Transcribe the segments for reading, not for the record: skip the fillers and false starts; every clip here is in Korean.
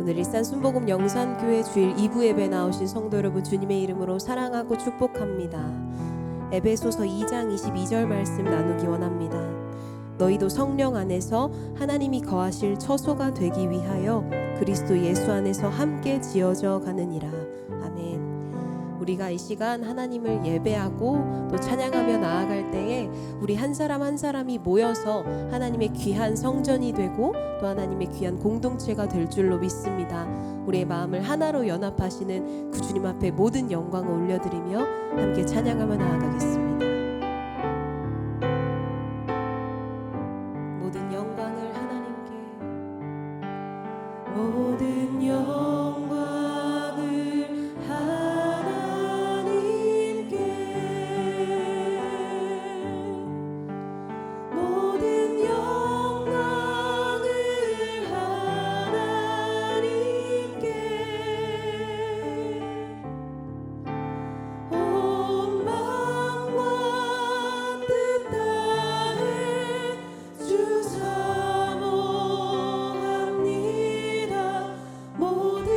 오늘 일산 순복음 영산교회 주일 2부 예배 나오신 성도 여러분, 주님의 이름으로 사랑하고 축복합니다. 에베소서 2장 22절 말씀 나누기 원합니다. 너희도 성령 안에서 하나님이 거하실 처소가 되기 위하여 그리스도 예수 안에서 함께 지어져 가느니라. 아멘. 우리가 이 시간 하나님을 예배하고 또 찬양하며 나아갈 때에 우리 한 사람 한 사람이 모여서 하나님의 귀한 성전이 되고 또 하나님의 귀한 공동체가 될 줄로 믿습니다. 우리의 마음을 하나로 연합하시는 그 주님 앞에 모든 영광을 올려드리며 함께 찬양하며 나아가겠습니다. 모든 영광을 하나님께, 모든 영광을 모든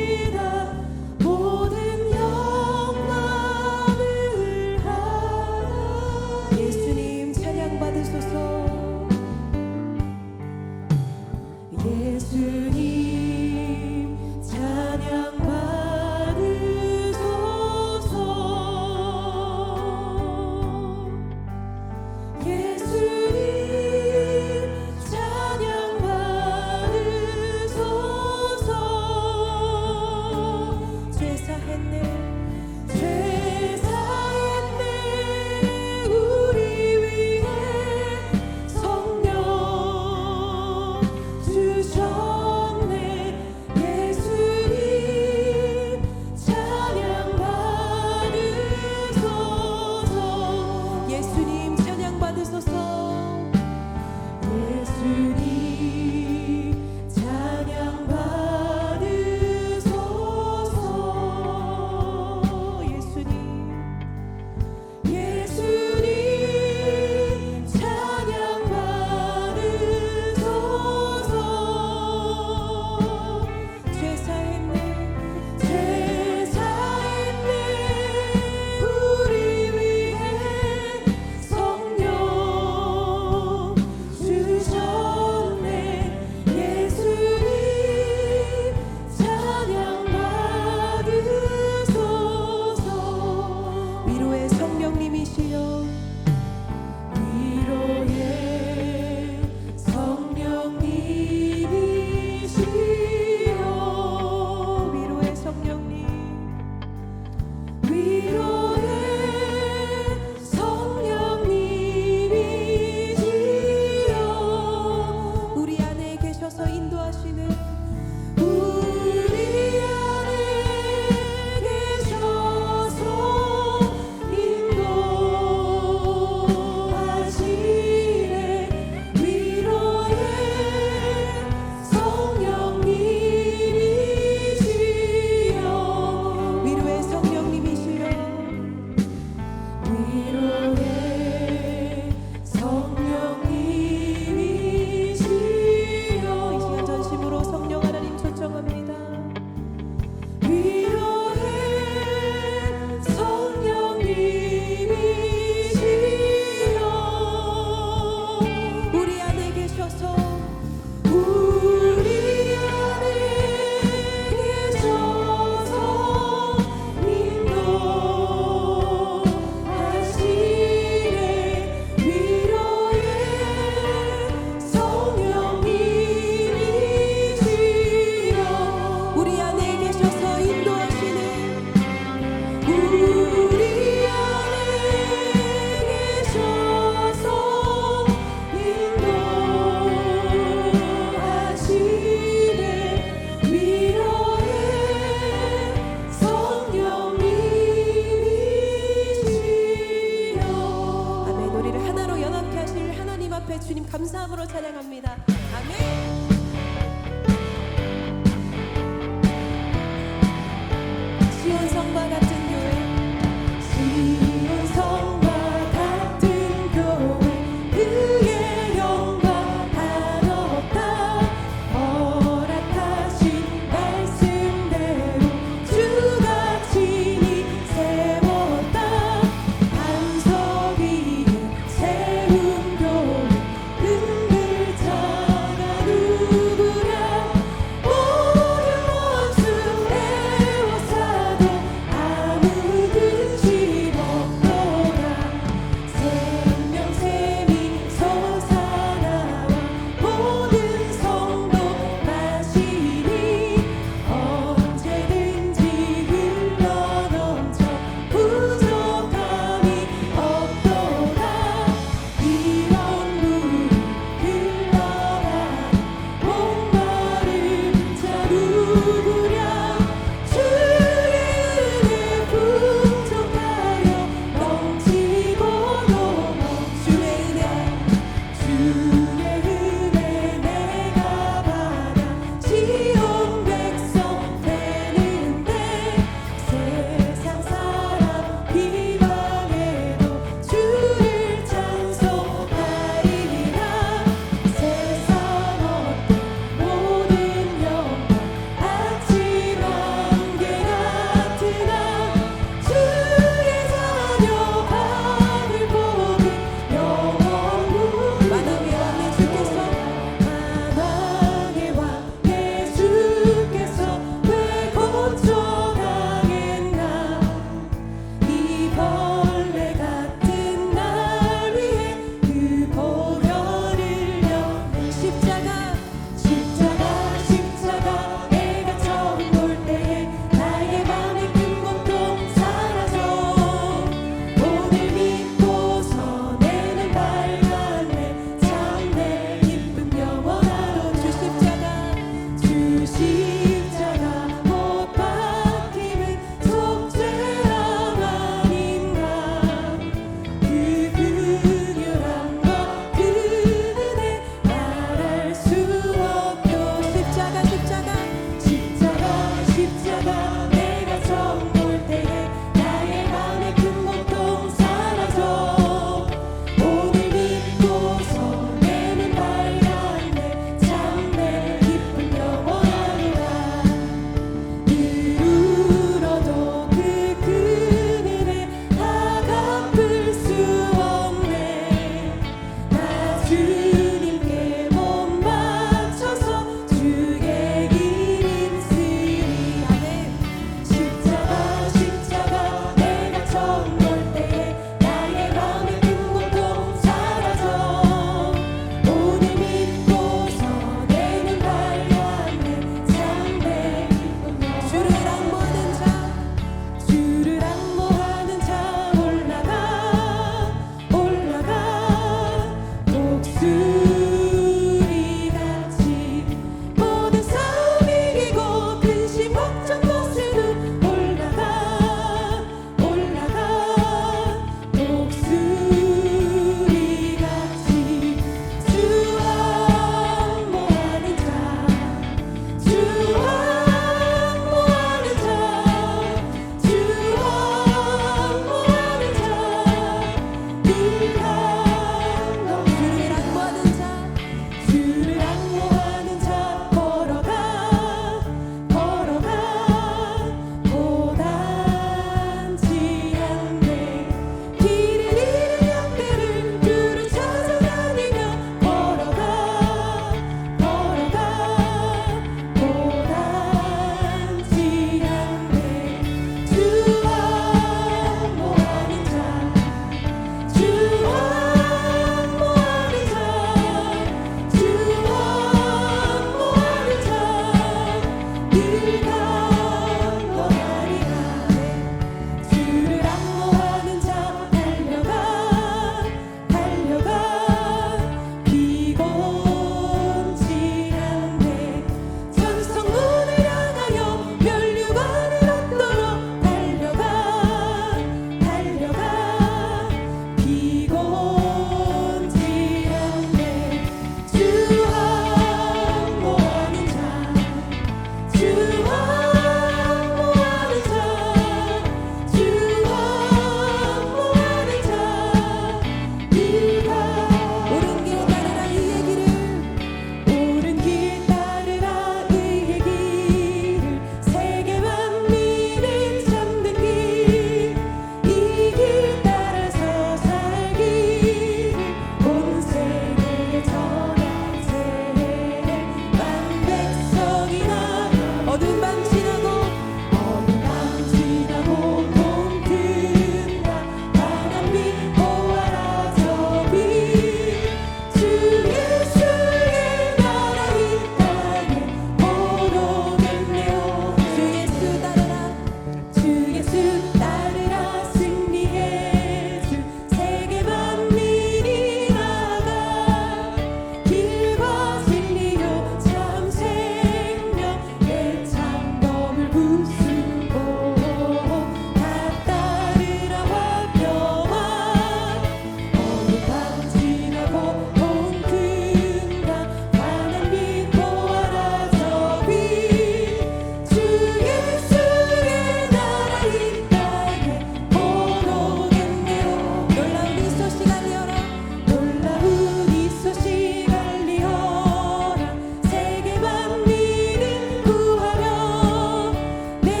내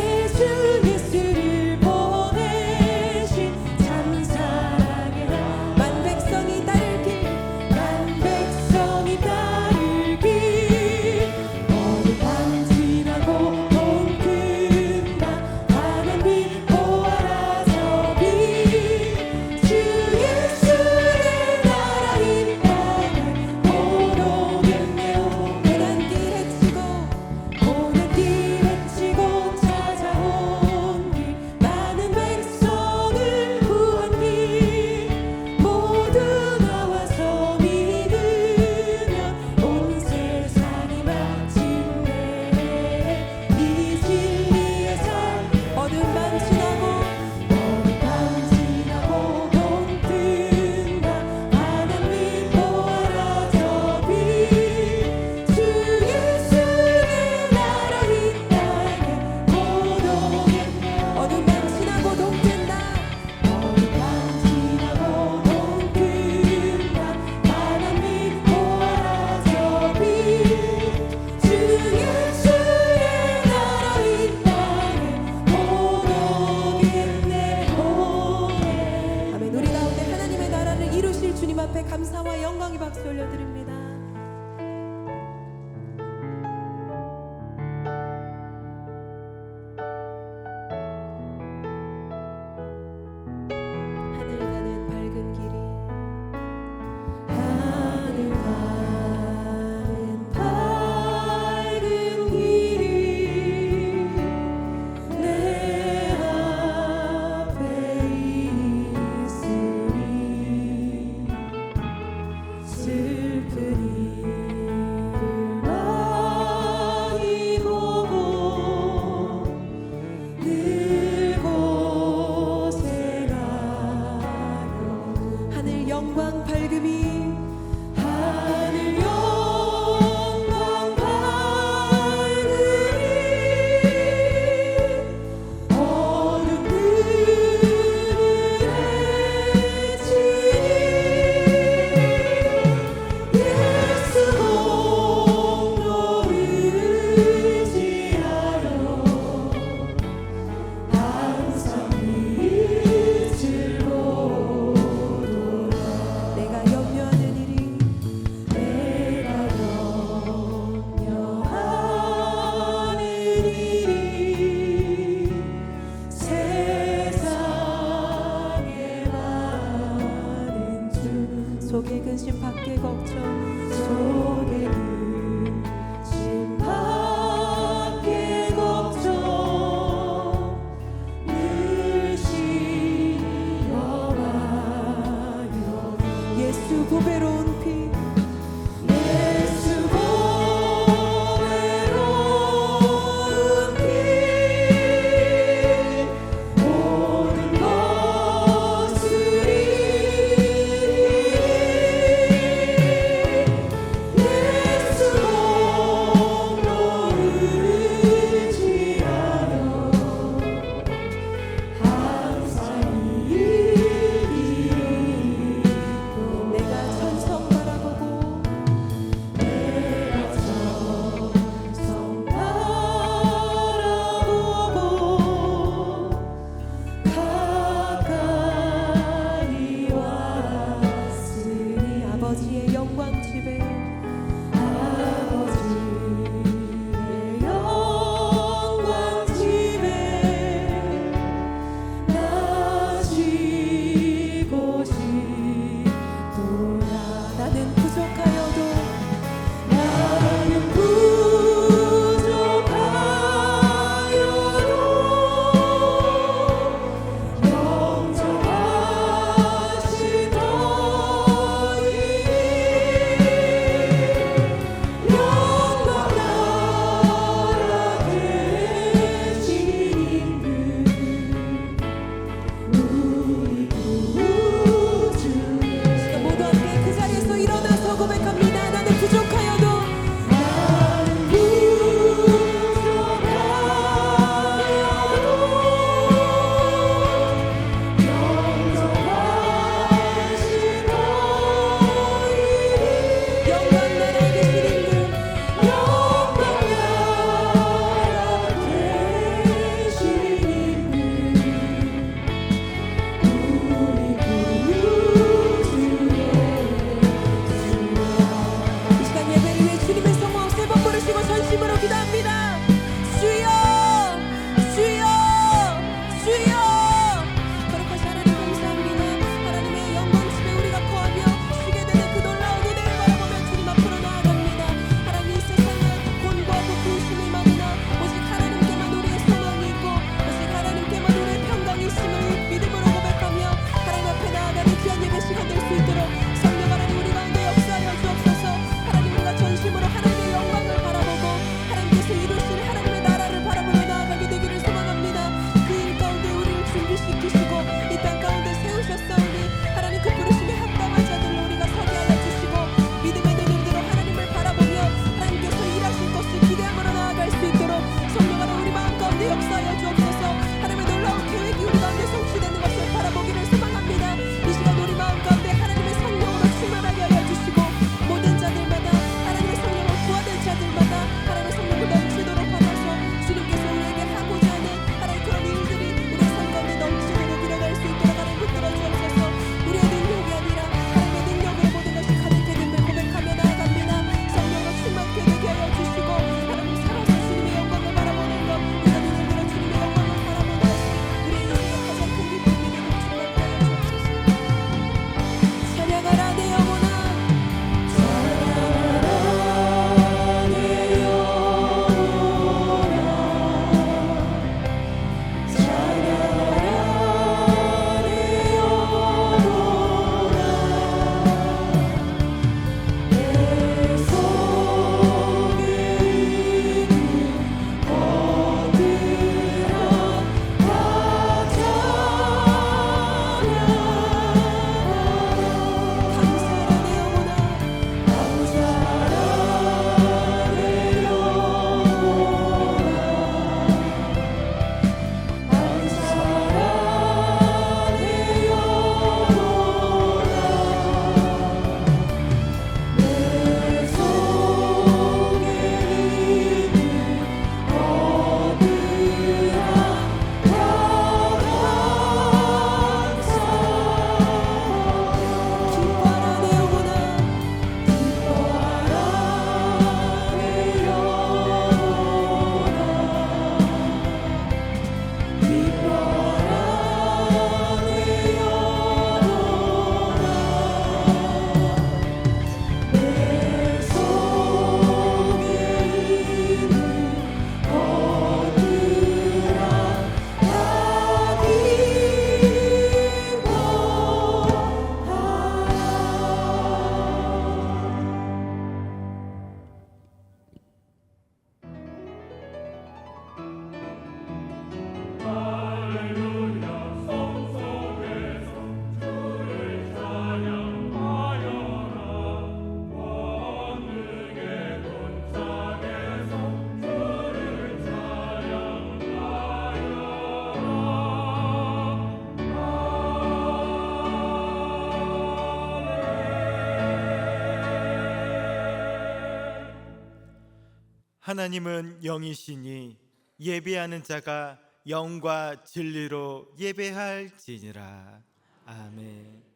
하나님은 영이시니 예배하는 자가 영과 진리로 예배할지니라. 아멘.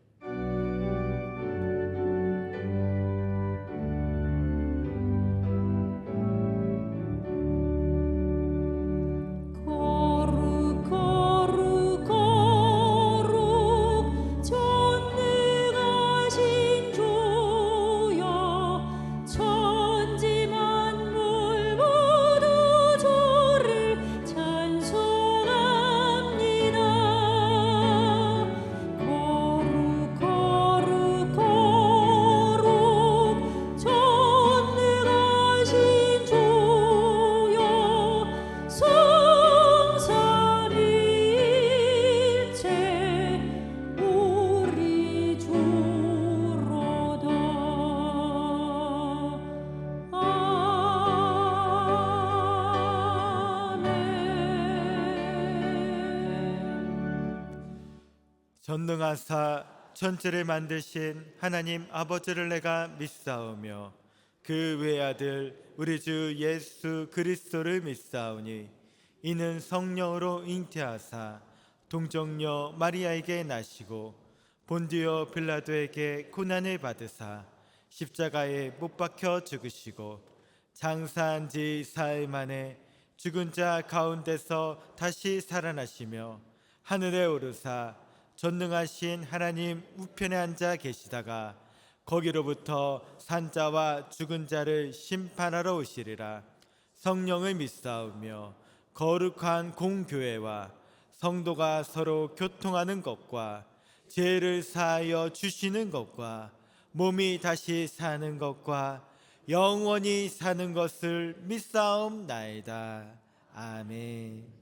전능하사 천지를 만드신 하나님 아버지를 내가 믿사오며 그 외아들 우리 주 예수 그리스도를 믿사오니 이는 성령으로 잉태하사 동정녀 마리아에게 나시고 본디오 빌라도에게 고난을 받으사 십자가에 못 박혀 죽으시고 장사한 지 사흘 만에 죽은 자 가운데서 다시 살아나시며 하늘에 오르사 전능하신 하나님 우편에 앉아 계시다가 거기로부터 산자와 죽은 자를 심판하러 오시리라. 성령을 믿사오며 거룩한 공교회와 성도가 서로 교통하는 것과 죄를 사하여 주시는 것과 몸이 다시 사는 것과 영원히 사는 것을 믿사옵나이다. 아멘.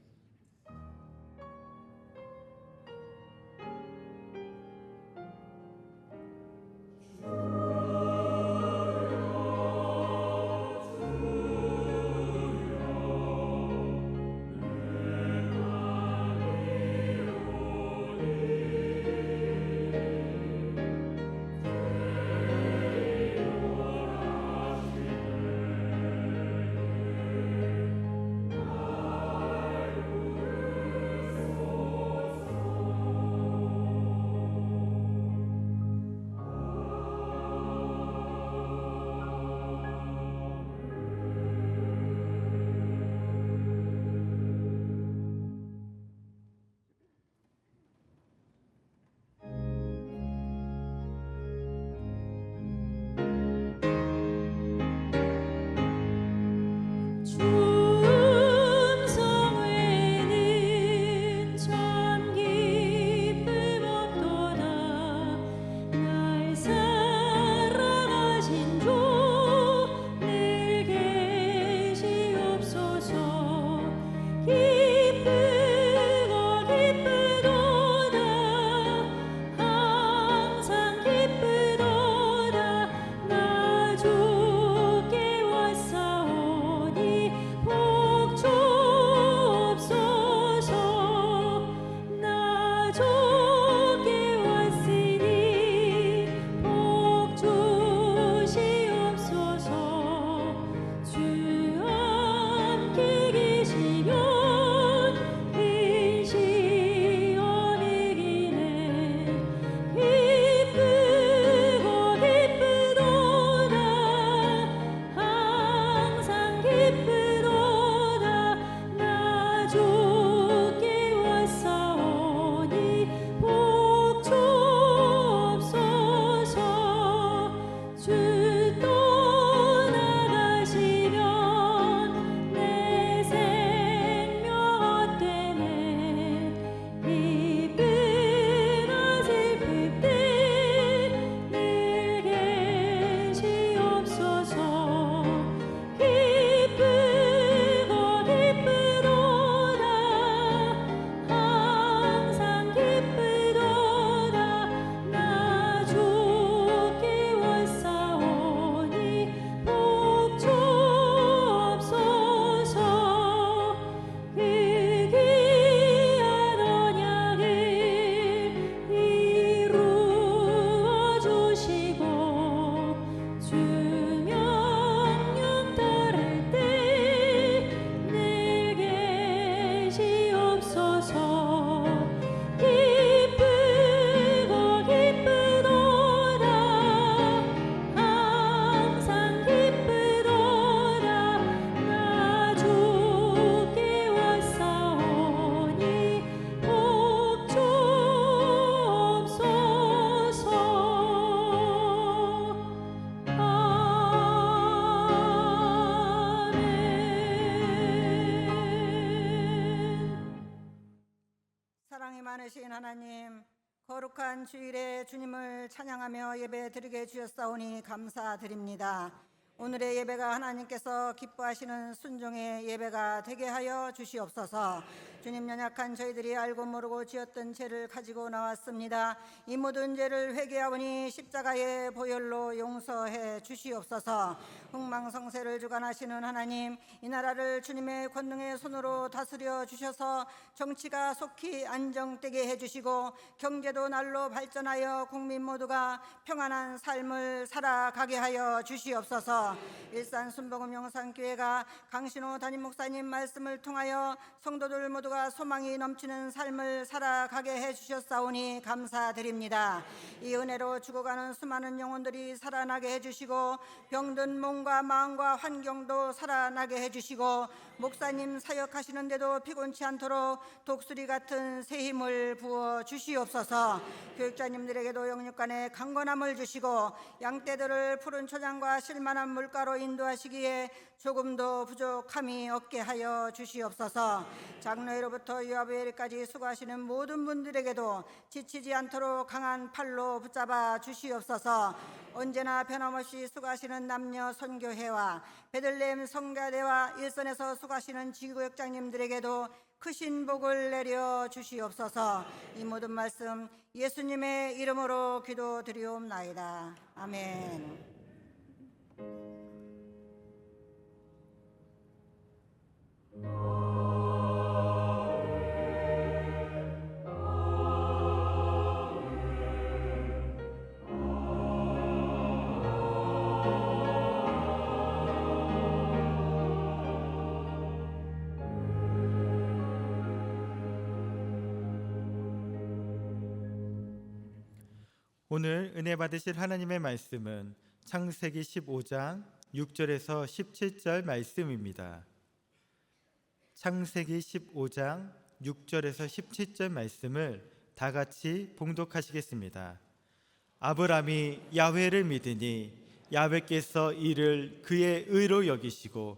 사랑이 많으신 하나님, 거룩한 주일에 주님을 찬양하며 예배 드리게 주셨사오니 감사드립니다. 오늘의 예배가 하나님께서 기뻐하시는 순종의 예배가 되게 하여 주시옵소서. 주님, 연약한 저희들이 알고 모르고 지었던 죄를 가지고 나왔습니다. 이 모든 죄를 회개하오니 십자가의 보혈로 용서해 주시옵소서. 흥망성쇠를 주관하시는 하나님, 이 나라를 주님의 권능의 손으로 다스려 주셔서 정치가 속히 안정되게 해주시고 경제도 날로 발전하여 국민 모두가 평안한 삶을 살아가게 하여 주시옵소서. 일산 순복음 영산교회가 강신호 담임 목사님 말씀을 통하여 성도들 모두가 소망이 넘치는 삶을 살아가게 해주셨사오니 감사드립니다. 이 은혜로 죽어가는 수많은 영혼들이 살아나게 해주시고 병든 몸과 마음과 환경도 살아나게 해주시고 목사님 사역하시는데도 피곤치 않도록 독수리 같은 새 힘을 부어 주시옵소서. 교육자님들에게도 영육간의 강건함을 주시고 양떼들을 푸른 초장과 실만한 물가로 인도하시기에 조금도 부족함이 없게 하여 주시옵소서. 장로회로부터 유아부회까지 수고하시는 모든 분들에게도 지치지 않도록 강한 팔로 붙잡아 주시옵소서. 언제나 변함없이 수고하시는 남녀 선교회와 베들레헴 성가대와 일선에서 수고하시는 지구역장님들에게도 크신 복을 내려 주시옵소서. 이 모든 말씀 예수님의 이름으로 기도드리옵나이다. 아멘. 오늘 은혜 받으실 하나님의 말씀은 창세기 15장 6절에서 17절 말씀입니다. 창세기 15장 6절에서 17절 말씀을 다 같이 봉독하시겠습니다. 아브람이 야훼를 믿으니 야훼께서 이를 그의 의로 여기시고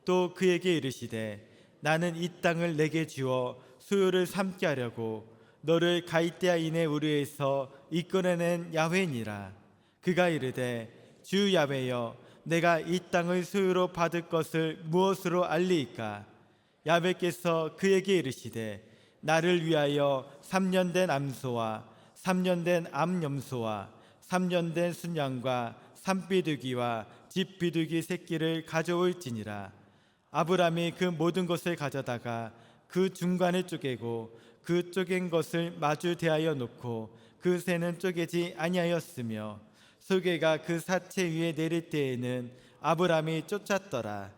또 그에게 이르시되 나는 이 땅을 내게 주어 수요를 삼게 하려고 너를 갈대아인의 우르에서 이끌어낸 야훼니라. 그가 이르되 주 야훼여 내가 이 땅을 소유로 받을 것을 무엇으로 알리이까? 야훼께서 그에게 이르시되 나를 위하여 3년 된 암소와 3년 된 암염소와 3년 된 순양과 산비둘기와 집비둘기 새끼를 가져올지니라. 아브람이 그 모든 것을 가져다가 그 중간을 쪼개고 그 쪼갠 것을 마주 대하여 놓고 그 새는 쪼개지 아니하였으며 소개가 그 사체 위에 내릴 때에는 아브람이 쫓았더라.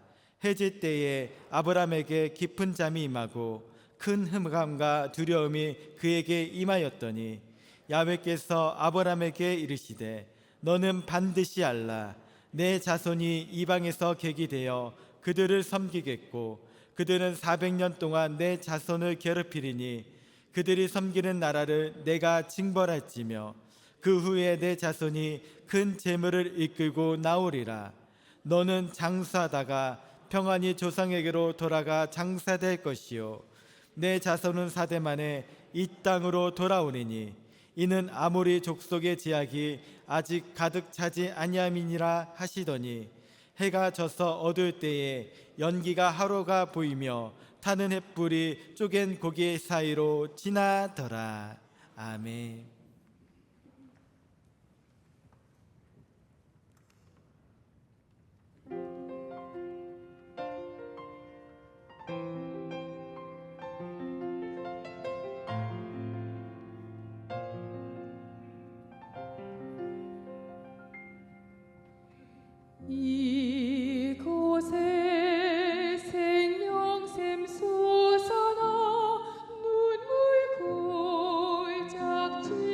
해질 때에 아브람에게 깊은 잠이 임하고 큰 흠감과 두려움이 그에게 임하였더니 야훼께서 아브람에게 이르시되 너는 반드시 알라. 내 자손이 이방에서 객이 되어 그들을 섬기겠고 그들은 400년 동안 내 자손을 괴롭히리니 그들이 섬기는 나라를 내가 징벌할지며 그 후에 내 자손이 큰 재물을 이끌고 나오리라. 너는 장수하다가 평안히 조상에게로 돌아가 장사될 것이요 내 자손은 4대 만에 이 땅으로 돌아오리니 이는 아모리 족속의 제약이 아직 가득 차지 아니함이니라 하시더니 해가 져서 어두울 때에 연기가 하루가 보이며 타는 횃불이 쪼갠 고기 사이로 지나더라. 아멘. 이곳에 생명샘 솟아나 눈물 골짝 지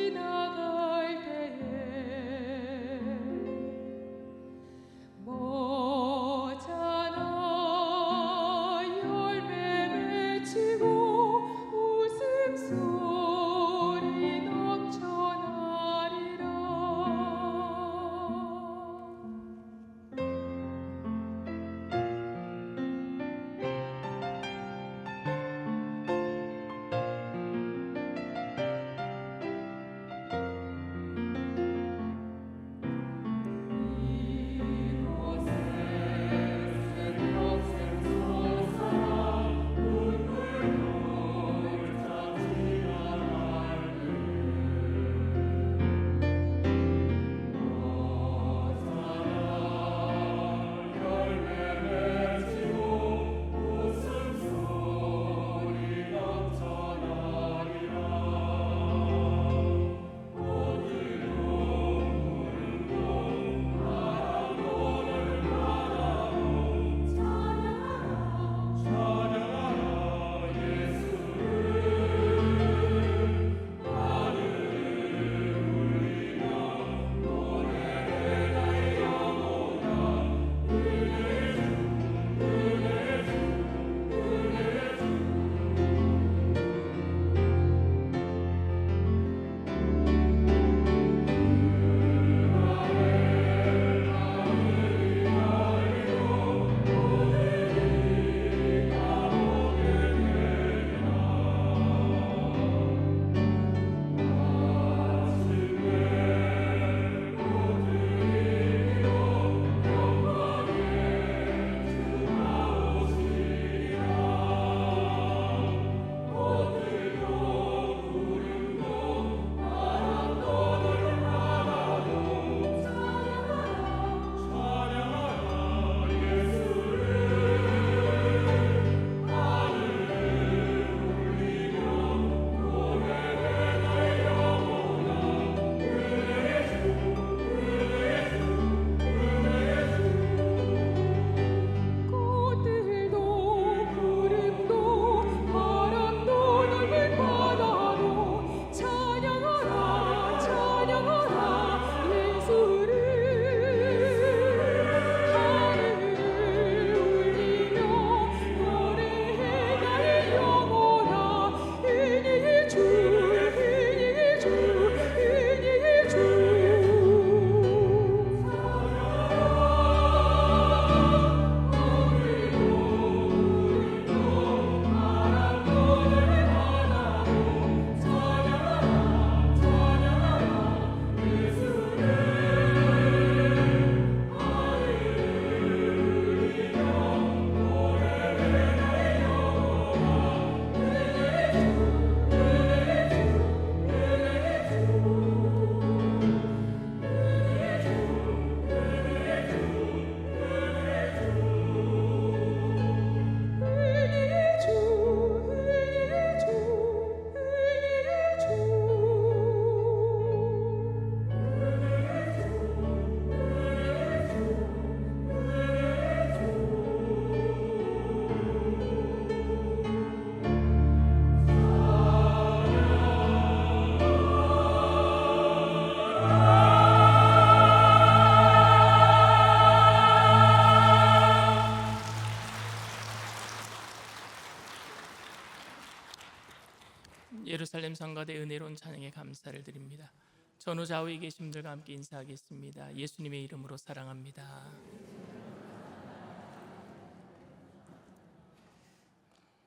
예루살렘 성가대 은혜로운 찬양에 감사를 드립니다. 전후 좌우에 계신 분들과 함께 인사하겠습니다. 예수님의 이름으로 사랑합니다.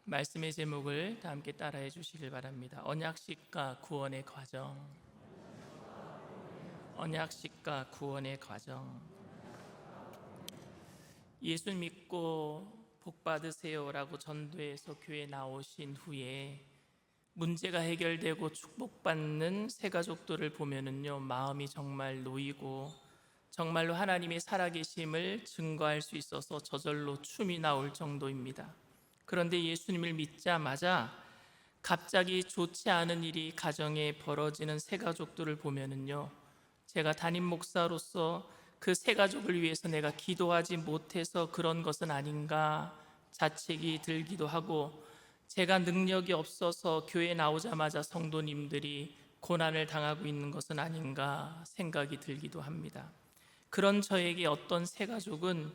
말씀의 제목을 다 함께 따라해 주시길 바랍니다. 언약식과 구원의 과정. 언약식과 구원의 과정. 예수 믿고 복 받으세요라고 전도해서 교회에 나오신 후에 문제가 해결되고 축복받는 새 가족들을 보면은요, 마음이 정말 놓이고 정말로 하나님의 살아계심을 증거할 수 있어서 저절로 춤이 나올 정도입니다. 그런데 예수님을 믿자마자 갑자기 좋지 않은 일이 가정에 벌어지는 새 가족들을 보면은요, 제가 담임 목사로서 그 새 가족을 위해서 내가 기도하지 못해서 그런 것은 아닌가 자책이 들기도 하고, 제가 능력이 없어서 교회에 나오자마자 성도님들이 고난을 당하고 있는 것은 아닌가 생각이 들기도 합니다. 그런 저에게 어떤 새 가족은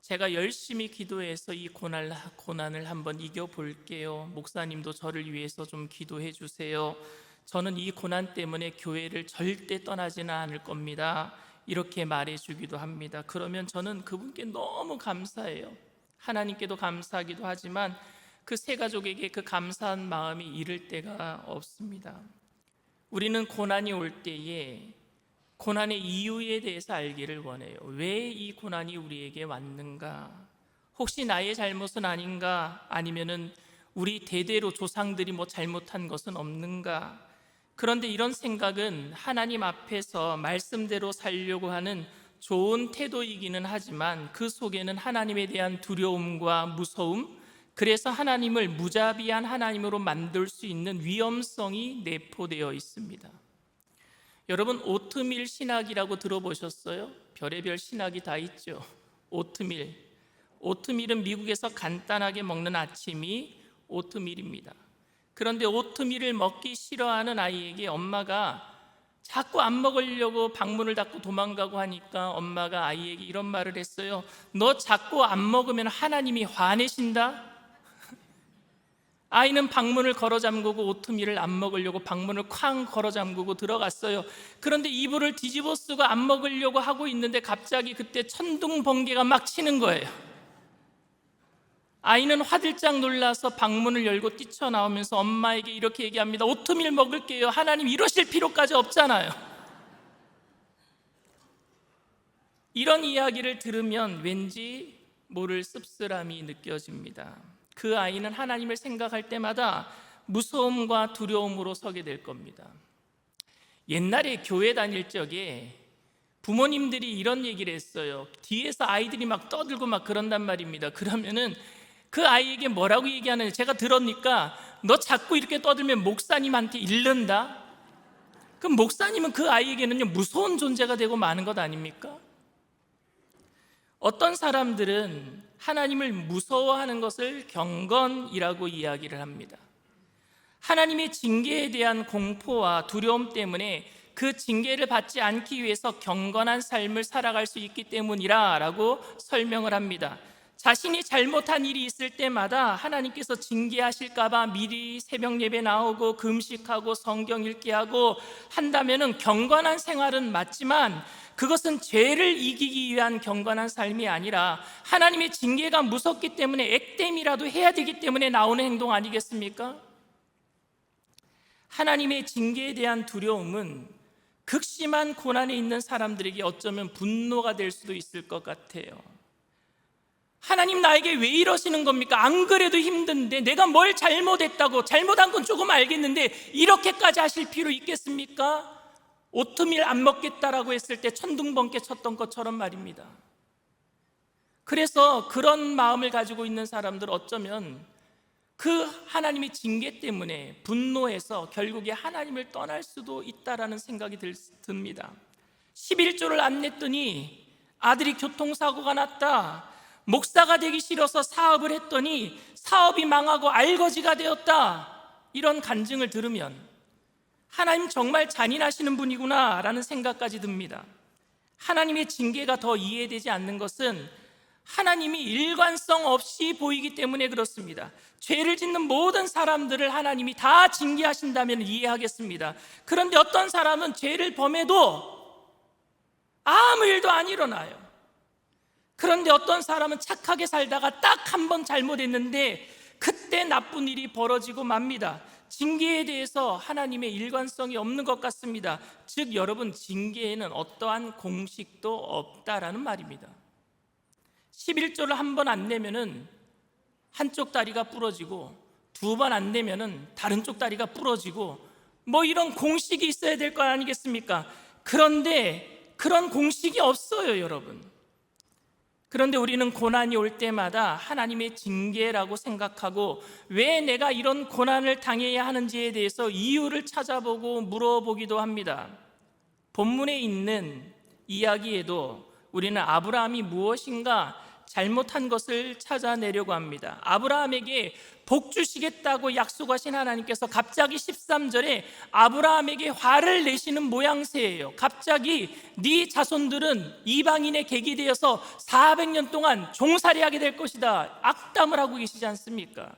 제가 열심히 기도해서 이 고난을 한번 이겨볼게요. 목사님도 저를 위해서 좀 기도해 주세요. 저는 이 고난 때문에 교회를 절대 떠나지는 않을 겁니다. 이렇게 말해주기도 합니다. 그러면 저는 그분께 너무 감사해요. 하나님께도 감사하기도 하지만 그 새 가족에게 그 감사한 마음이 이를 때가 없습니다. 우리는 고난이 올 때에 고난의 이유에 대해서 알기를 원해요. 왜 이 고난이 우리에게 왔는가? 혹시 나의 잘못은 아닌가? 아니면은 우리 대대로 조상들이 뭐 잘못한 것은 없는가? 그런데 이런 생각은 하나님 앞에서 말씀대로 살려고 하는 좋은 태도이기는 하지만 그 속에는 하나님에 대한 두려움과 무서움, 그래서 하나님을 무자비한 하나님으로 만들 수 있는 위험성이 내포되어 있습니다. 여러분, 오트밀 신학이라고 들어보셨어요? 별의별 신학이 다 있죠. 오트밀은 미국에서 간단하게 먹는 아침이 오트밀입니다. 그런데 오트밀을 먹기 싫어하는 아이에게 엄마가 자꾸 안 먹으려고 방문을 닫고 도망가고 하니까 엄마가 아이에게 이런 말을 했어요. 너 자꾸 안 먹으면 하나님이 화내신다? 아이는 방문을 걸어 잠그고 오트밀을 안 먹으려고 방문을 쾅 걸어 잠그고 들어갔어요. 그런데 이불을 뒤집어 쓰고 안 먹으려고 하고 있는데 갑자기 그때 천둥 번개가 막 치는 거예요. 아이는 화들짝 놀라서 방문을 열고 뛰쳐나오면서 엄마에게 이렇게 얘기합니다. 오트밀 먹을게요. 하나님 이러실 필요까지 없잖아요. 이런 이야기를 들으면 왠지 모를 씁쓸함이 느껴집니다. 그 아이는 하나님을 생각할 때마다 무서움과 두려움으로 서게 될 겁니다. 옛날에 교회 다닐 적에 부모님들이 이런 얘기를 했어요. 뒤에서 아이들이 막 떠들고 막 그런단 말입니다. 그러면은 그 아이에게 뭐라고 얘기하는지 제가 들으니까 너 자꾸 이렇게 떠들면 목사님한테 잃는다. 그럼 목사님은 그 아이에게는요 무서운 존재가 되고 마는 것 아닙니까? 어떤 사람들은 하나님을 무서워하는 것을 경건이라고 이야기를 합니다. 하나님의 징계에 대한 공포와 두려움 때문에 그 징계를 받지 않기 위해서 경건한 삶을 살아갈 수 있기 때문이라고 설명을 합니다. 자신이 잘못한 일이 있을 때마다 하나님께서 징계하실까 봐 미리 새벽 예배 나오고 금식하고 성경 읽기 하고 한다면은 경건한 생활은 맞지만 그것은 죄를 이기기 위한 경건한 삶이 아니라 하나님의 징계가 무섭기 때문에 액땜이라도 해야 되기 때문에 나오는 행동 아니겠습니까? 하나님의 징계에 대한 두려움은 극심한 고난에 있는 사람들에게 어쩌면 분노가 될 수도 있을 것 같아요. 하나님 나에게 왜 이러시는 겁니까? 안 그래도 힘든데 내가 뭘 잘못했다고, 잘못한 건 조금 알겠는데 이렇게까지 하실 필요 있겠습니까? 오트밀 안 먹겠다라고 했을 때 천둥번개 쳤던 것처럼 말입니다. 그래서 그런 마음을 가지고 있는 사람들 어쩌면 그 하나님의 징계 때문에 분노해서 결국에 하나님을 떠날 수도 있다라는 생각이 듭니다. 11조를 안 냈더니 아들이 교통사고가 났다. 목사가 되기 싫어서 사업을 했더니 사업이 망하고 알거지가 되었다. 이런 간증을 들으면 하나님 정말 잔인하시는 분이구나 라는 생각까지 듭니다. 하나님의 징계가 더 이해되지 않는 것은 하나님이 일관성 없이 보이기 때문에 그렇습니다. 죄를 짓는 모든 사람들을 하나님이 다 징계하신다면 이해하겠습니다. 그런데 어떤 사람은 죄를 범해도 아무 일도 안 일어나요. 그런데 어떤 사람은 착하게 살다가 딱 한 번 잘못했는데 그때 나쁜 일이 벌어지고 맙니다. 징계에 대해서 하나님의 일관성이 없는 것 같습니다. 즉 여러분, 징계에는 어떠한 공식도 없다라는 말입니다. 11조를 한 번 안 내면은 한쪽 다리가 부러지고, 두 번 안 내면은 다른 쪽 다리가 부러지고, 뭐 이런 공식이 있어야 될 거 아니겠습니까? 그런데 그런 공식이 없어요, 여러분. 그런데 우리는 고난이 올 때마다 하나님의 징계라고 생각하고, 왜 내가 이런 고난을 당해야 하는지에 대해서 이유를 찾아보고 물어보기도 합니다. 본문에 있는 이야기에도 우리는 아브라함이 무엇인가 잘못한 것을 찾아내려고 합니다. 아브라함에게 복 주시겠다고 약속하신 하나님께서 갑자기 13절에 아브라함에게 화를 내시는 모양새예요. 갑자기 네 자손들은 이방인의 객이 되어서 400년 동안 종살이하게 될 것이다, 악담을 하고 계시지 않습니까?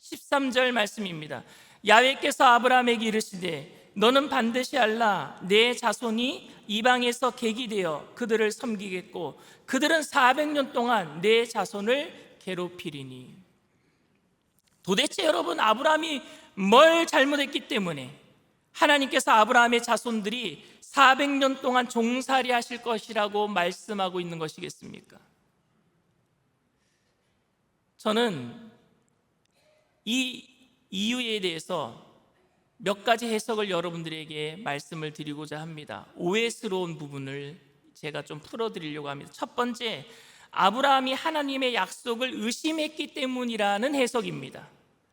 13절 말씀입니다. 야훼께서 아브라함에게 이르시되 너는 반드시 알라, 내 자손이 이방에서 객이 되어 그들을 섬기겠고 그들은 400년 동안 내 자손을 괴롭히리니. 도대체 여러분, 아브라함이 뭘 잘못했기 때문에 하나님께서 아브라함의 자손들이 400년 동안 종살이 하실 것이라고 말씀하고 있는 것이겠습니까? 저는 이 이유에 대해서 몇 가지 해석을 여러분들에게 말씀을 드리고자 합니다. 오해스러운 부분을 제가 좀 풀어드리려고 합니다. 첫 번째, 아브라함이 하나님의 약속을 의심했기 때문이라는 해석입니다.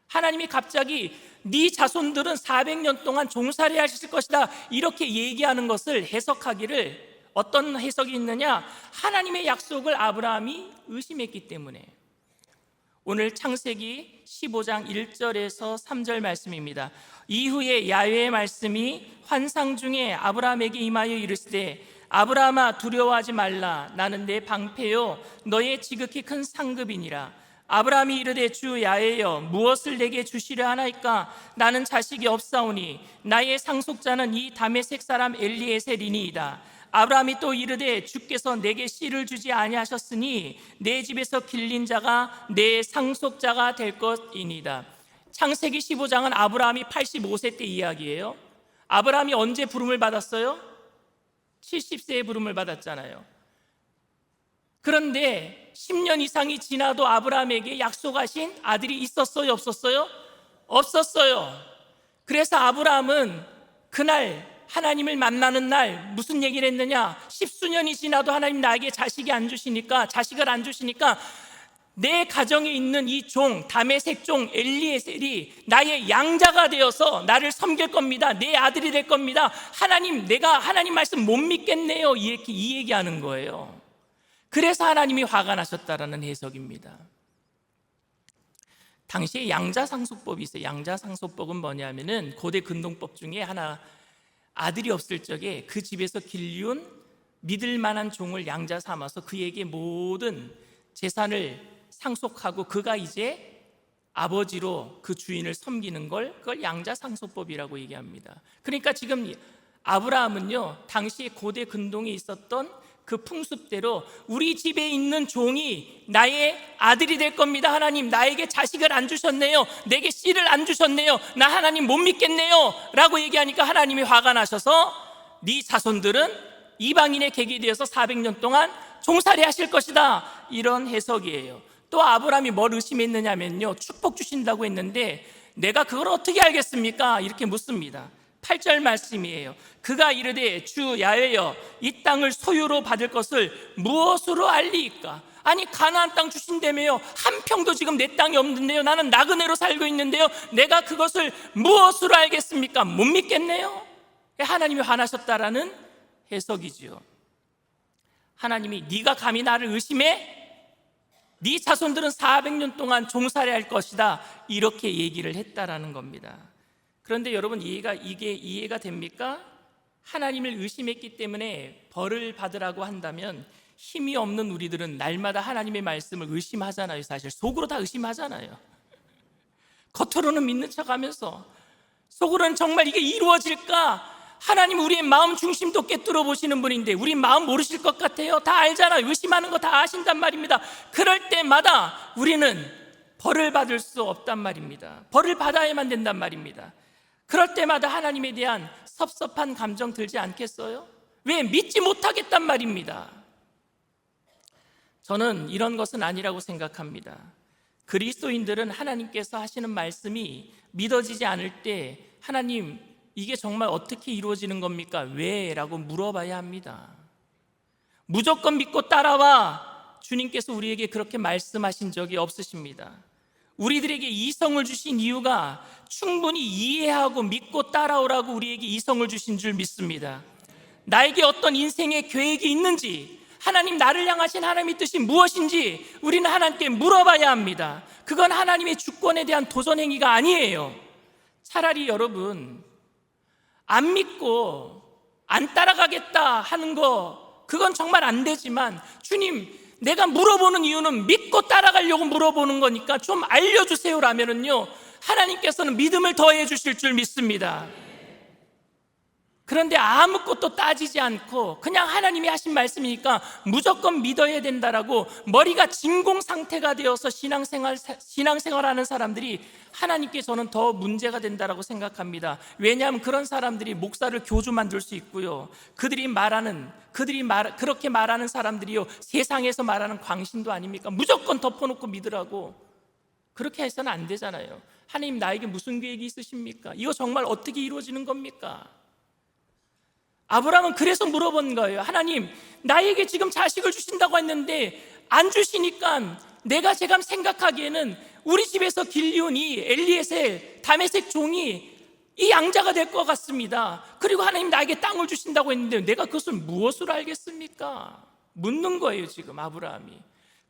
하나님이 갑자기 네 자손들은 400년 동안 종살이 하실 것이다 이렇게 얘기하는 것을 해석하기를, 어떤 해석이 있느냐, 하나님의 약속을 아브라함이 의심했기 때문에. 오늘 창세기 15장 1절에서 3절 말씀입니다. 이후에 야훼의 말씀이 환상 중에 아브라함에게 임하여 이르시되 아브라함아 두려워하지 말라, 나는 내 방패요 너의 지극히 큰 상급이니라. 아브라함이 이르되 주 야훼여 무엇을 내게 주시려 하나이까? 나는 자식이 없사오니 나의 상속자는 이 다메섹 사람 엘리에셀이니이다. 아브라함이 또 이르되 주께서 내게 씨를 주지 아니하셨으니 내 집에서 길린 자가 내 상속자가 될 것이니이다. 창세기 15장은 아브라함이 85세 때 이야기예요. 아브라함이 언제 부름을 받았어요? 70세에 부름을 받았잖아요. 그런데 10년 이상이 지나도 아브라함에게 약속하신 아들이 있었어요, 없었어요? 없었어요. 그래서 아브라함은 그날 하나님을 만나는 날 무슨 얘기를 했느냐? 10수년이 지나도 하나님 나에게 자식을 안 주시니까 내 가정에 있는 이 종, 다메섹 종 엘리에셀이 나의 양자가 되어서 나를 섬길 겁니다. 내 아들이 될 겁니다. 하나님, 내가 하나님 말씀 못 믿겠네요. 이 얘기하는 거예요. 그래서 하나님이 화가 나셨다라는 해석입니다. 당시에 양자상속법이 있어요. 양자상속법은 뭐냐면은 고대 근동법 중에 하나, 아들이 없을 적에 그 집에서 길리운 믿을 만한 종을 양자 삼아서 그에게 모든 재산을 상속하고 그가 이제 아버지로 그 주인을 섬기는 걸, 그걸 양자상속법이라고 얘기합니다. 그러니까 지금 아브라함은요, 당시 고대 근동에 있었던 그 풍습대로 우리 집에 있는 종이 나의 아들이 될 겁니다. 하나님, 나에게 자식을 안 주셨네요. 내게 씨를 안 주셨네요. 나 하나님 못 믿겠네요 라고 얘기하니까 하나님이 화가 나셔서 네 자손들은 이방인의 객이 되어서 400년 동안 종살이 하실 것이다, 이런 해석이에요. 또 아브라함이 뭘 의심했느냐면요, 축복 주신다고 했는데 내가 그걸 어떻게 알겠습니까? 이렇게 묻습니다. 8절 말씀이에요. 그가 이르되 주 야훼여 이 땅을 소유로 받을 것을 무엇으로 알리이까? 아니, 가나안 땅 주신다며요. 한 평도 지금 내 땅이 없는데요. 나는 나그네로 살고 있는데요. 내가 그것을 무엇으로 알겠습니까? 못 믿겠네요. 하나님이 화나셨다라는 해석이지요. 하나님이 네가 감히 나를 의심해? 네 자손들은 400년 동안 종살이 할 것이다, 이렇게 얘기를 했다라는 겁니다. 그런데 여러분, 이게 이해가 됩니까? 하나님을 의심했기 때문에 벌을 받으라고 한다면 힘이 없는 우리들은 날마다 하나님의 말씀을 의심하잖아요. 사실 속으로 다 의심하잖아요. 겉으로는 믿는 척하면서 속으로는 정말 이게 이루어질까? 하나님 우리의 마음 중심도 꿰뚫어 보시는 분인데 우리 마음 모르실 것 같아요? 다 알잖아요. 의심하는 거 다 아신단 말입니다. 그럴 때마다 우리는 벌을 받을 수 없단 말입니다. 벌을 받아야만 된단 말입니다. 그럴 때마다 하나님에 대한 섭섭한 감정 들지 않겠어요? 왜? 믿지 못하겠단 말입니다. 저는 이런 것은 아니라고 생각합니다. 그리스도인들은 하나님께서 하시는 말씀이 믿어지지 않을 때 하나님 이게 정말 어떻게 이루어지는 겁니까? 왜? 라고 물어봐야 합니다. 무조건 믿고 따라와. 주님께서 우리에게 그렇게 말씀하신 적이 없으십니다. 우리들에게 이성을 주신 이유가 충분히 이해하고 믿고 따라오라고 우리에게 이성을 주신 줄 믿습니다. 나에게 어떤 인생의 계획이 있는지, 하나님 나를 향하신 하나님의 뜻이 무엇인지 우리는 하나님께 물어봐야 합니다. 그건 하나님의 주권에 대한 도전 행위가 아니에요. 차라리 여러분 안 믿고 안 따라가겠다 하는 거 그건 정말 안 되지만 주님 내가 물어보는 이유는 믿고 따라가려고 물어보는 거니까 좀 알려주세요 라면은요 하나님께서는 믿음을 더해 주실 줄 믿습니다. 그런데 아무것도 따지지 않고 그냥 하나님이 하신 말씀이니까 무조건 믿어야 된다라고 머리가 진공 상태가 되어서 신앙생활하는 사람들이 하나님께 저는 더 문제가 된다라고 생각합니다. 왜냐하면 그런 사람들이 목사를 교주 만들 수 있고요. 그렇게 말하는 사람들이요 세상에서 말하는 광신도 아닙니까? 무조건 덮어놓고 믿으라고. 그렇게 해서는 안 되잖아요. 하나님 나에게 무슨 계획이 있으십니까? 이거 정말 어떻게 이루어지는 겁니까? 아브라함은 그래서 물어본 거예요. 하나님 나에게 지금 자식을 주신다고 했는데 안 주시니까 내가 제가 생각하기에는 우리 집에서 길리온 이 엘리에셀 다메섹 종이 이 양자가 될 것 같습니다. 그리고 하나님 나에게 땅을 주신다고 했는데 내가 그것을 무엇으로 알겠습니까? 묻는 거예요 지금 아브라함이.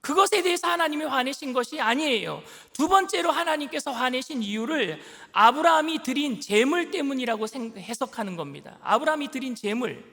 그것에 대해서 하나님이 화내신 것이 아니에요. 두 번째로 하나님께서 화내신 이유를 아브라함이 드린 제물 때문이라고 해석하는 겁니다. 아브라함이 드린 제물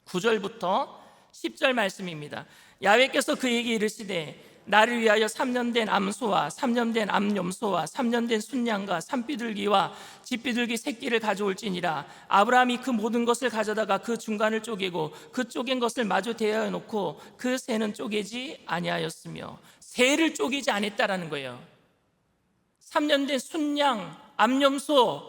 9절부터 10절 말씀입니다. 야훼께서 그에게 이르시되 나를 위하여 3년 된 암소와 3년 된 암염소와 3년 된 순양과 산비둘기와 집비둘기 새끼를 가져올지니라. 아브라함이 그 모든 것을 가져다가 그 중간을 쪼개고 그 쪼갠 것을 마주 대하여 놓고 그 새는 쪼개지 아니하였으며. 새를 쪼개지 않았다라는 거예요. 3년 된 순양, 암염소,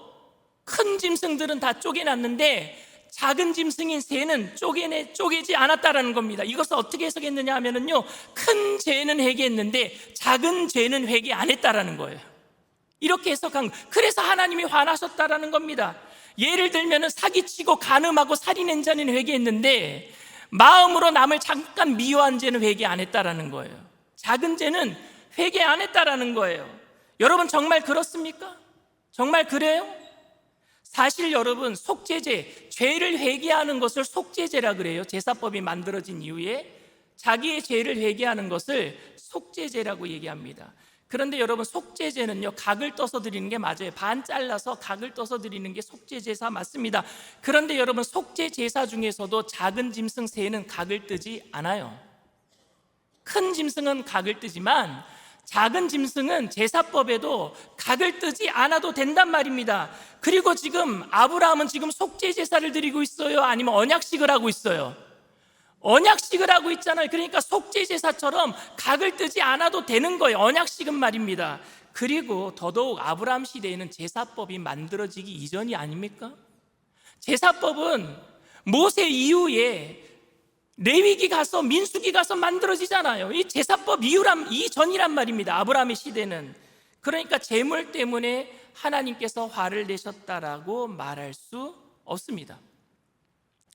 큰 짐승들은 다 쪼개놨는데 작은 짐승인 새는 쪼개지 않았다라는 겁니다. 이것을 어떻게 해석했느냐 하면은요, 큰 죄는 회개했는데 작은 죄는 회개 안 했다라는 거예요. 이렇게 해석한 거예요. 그래서 하나님이 화나셨다라는 겁니다. 예를 들면은 사기치고 간음하고 살인한 자는 회개했는데 마음으로 남을 잠깐 미워한 죄는 회개 안 했다라는 거예요. 작은 죄는 회개 안 했다라는 거예요. 여러분 정말 그렇습니까? 정말 그래요? 사실 여러분 속죄제, 죄를 회개하는 것을 속죄제라 그래요. 제사법이 만들어진 이후에 자기의 죄를 회개하는 것을 속죄제라고 얘기합니다. 그런데 여러분 속죄제는요 각을 떠서 드리는 게 맞아요. 반 잘라서 각을 떠서 드리는 게 속죄제사 맞습니다. 그런데 여러분 속죄제사 중에서도 작은 짐승 새는 각을 뜨지 않아요. 큰 짐승은 각을 뜨지만 작은 짐승은 제사법에도 각을 뜨지 않아도 된단 말입니다. 그리고 지금 아브라함은 지금 속죄 제사를 드리고 있어요? 아니면 언약식을 하고 있어요? 언약식을 하고 있잖아요. 그러니까 속죄 제사처럼 각을 뜨지 않아도 되는 거예요. 언약식은 말입니다. 그리고 더더욱 아브라함 시대에는 제사법이 만들어지기 이전이 아닙니까? 제사법은 모세 이후에 레위기 가서 민수기 가서 만들어지잖아요. 이 제사법 이전이란 말입니다. 아브라함의 시대는. 그러니까 제물 때문에 하나님께서 화를 내셨다라고 말할 수 없습니다.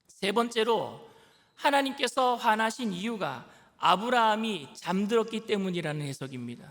세 번째로 하나님께서 화나신 이유가 아브라함이 잠들었기 때문이라는 해석입니다.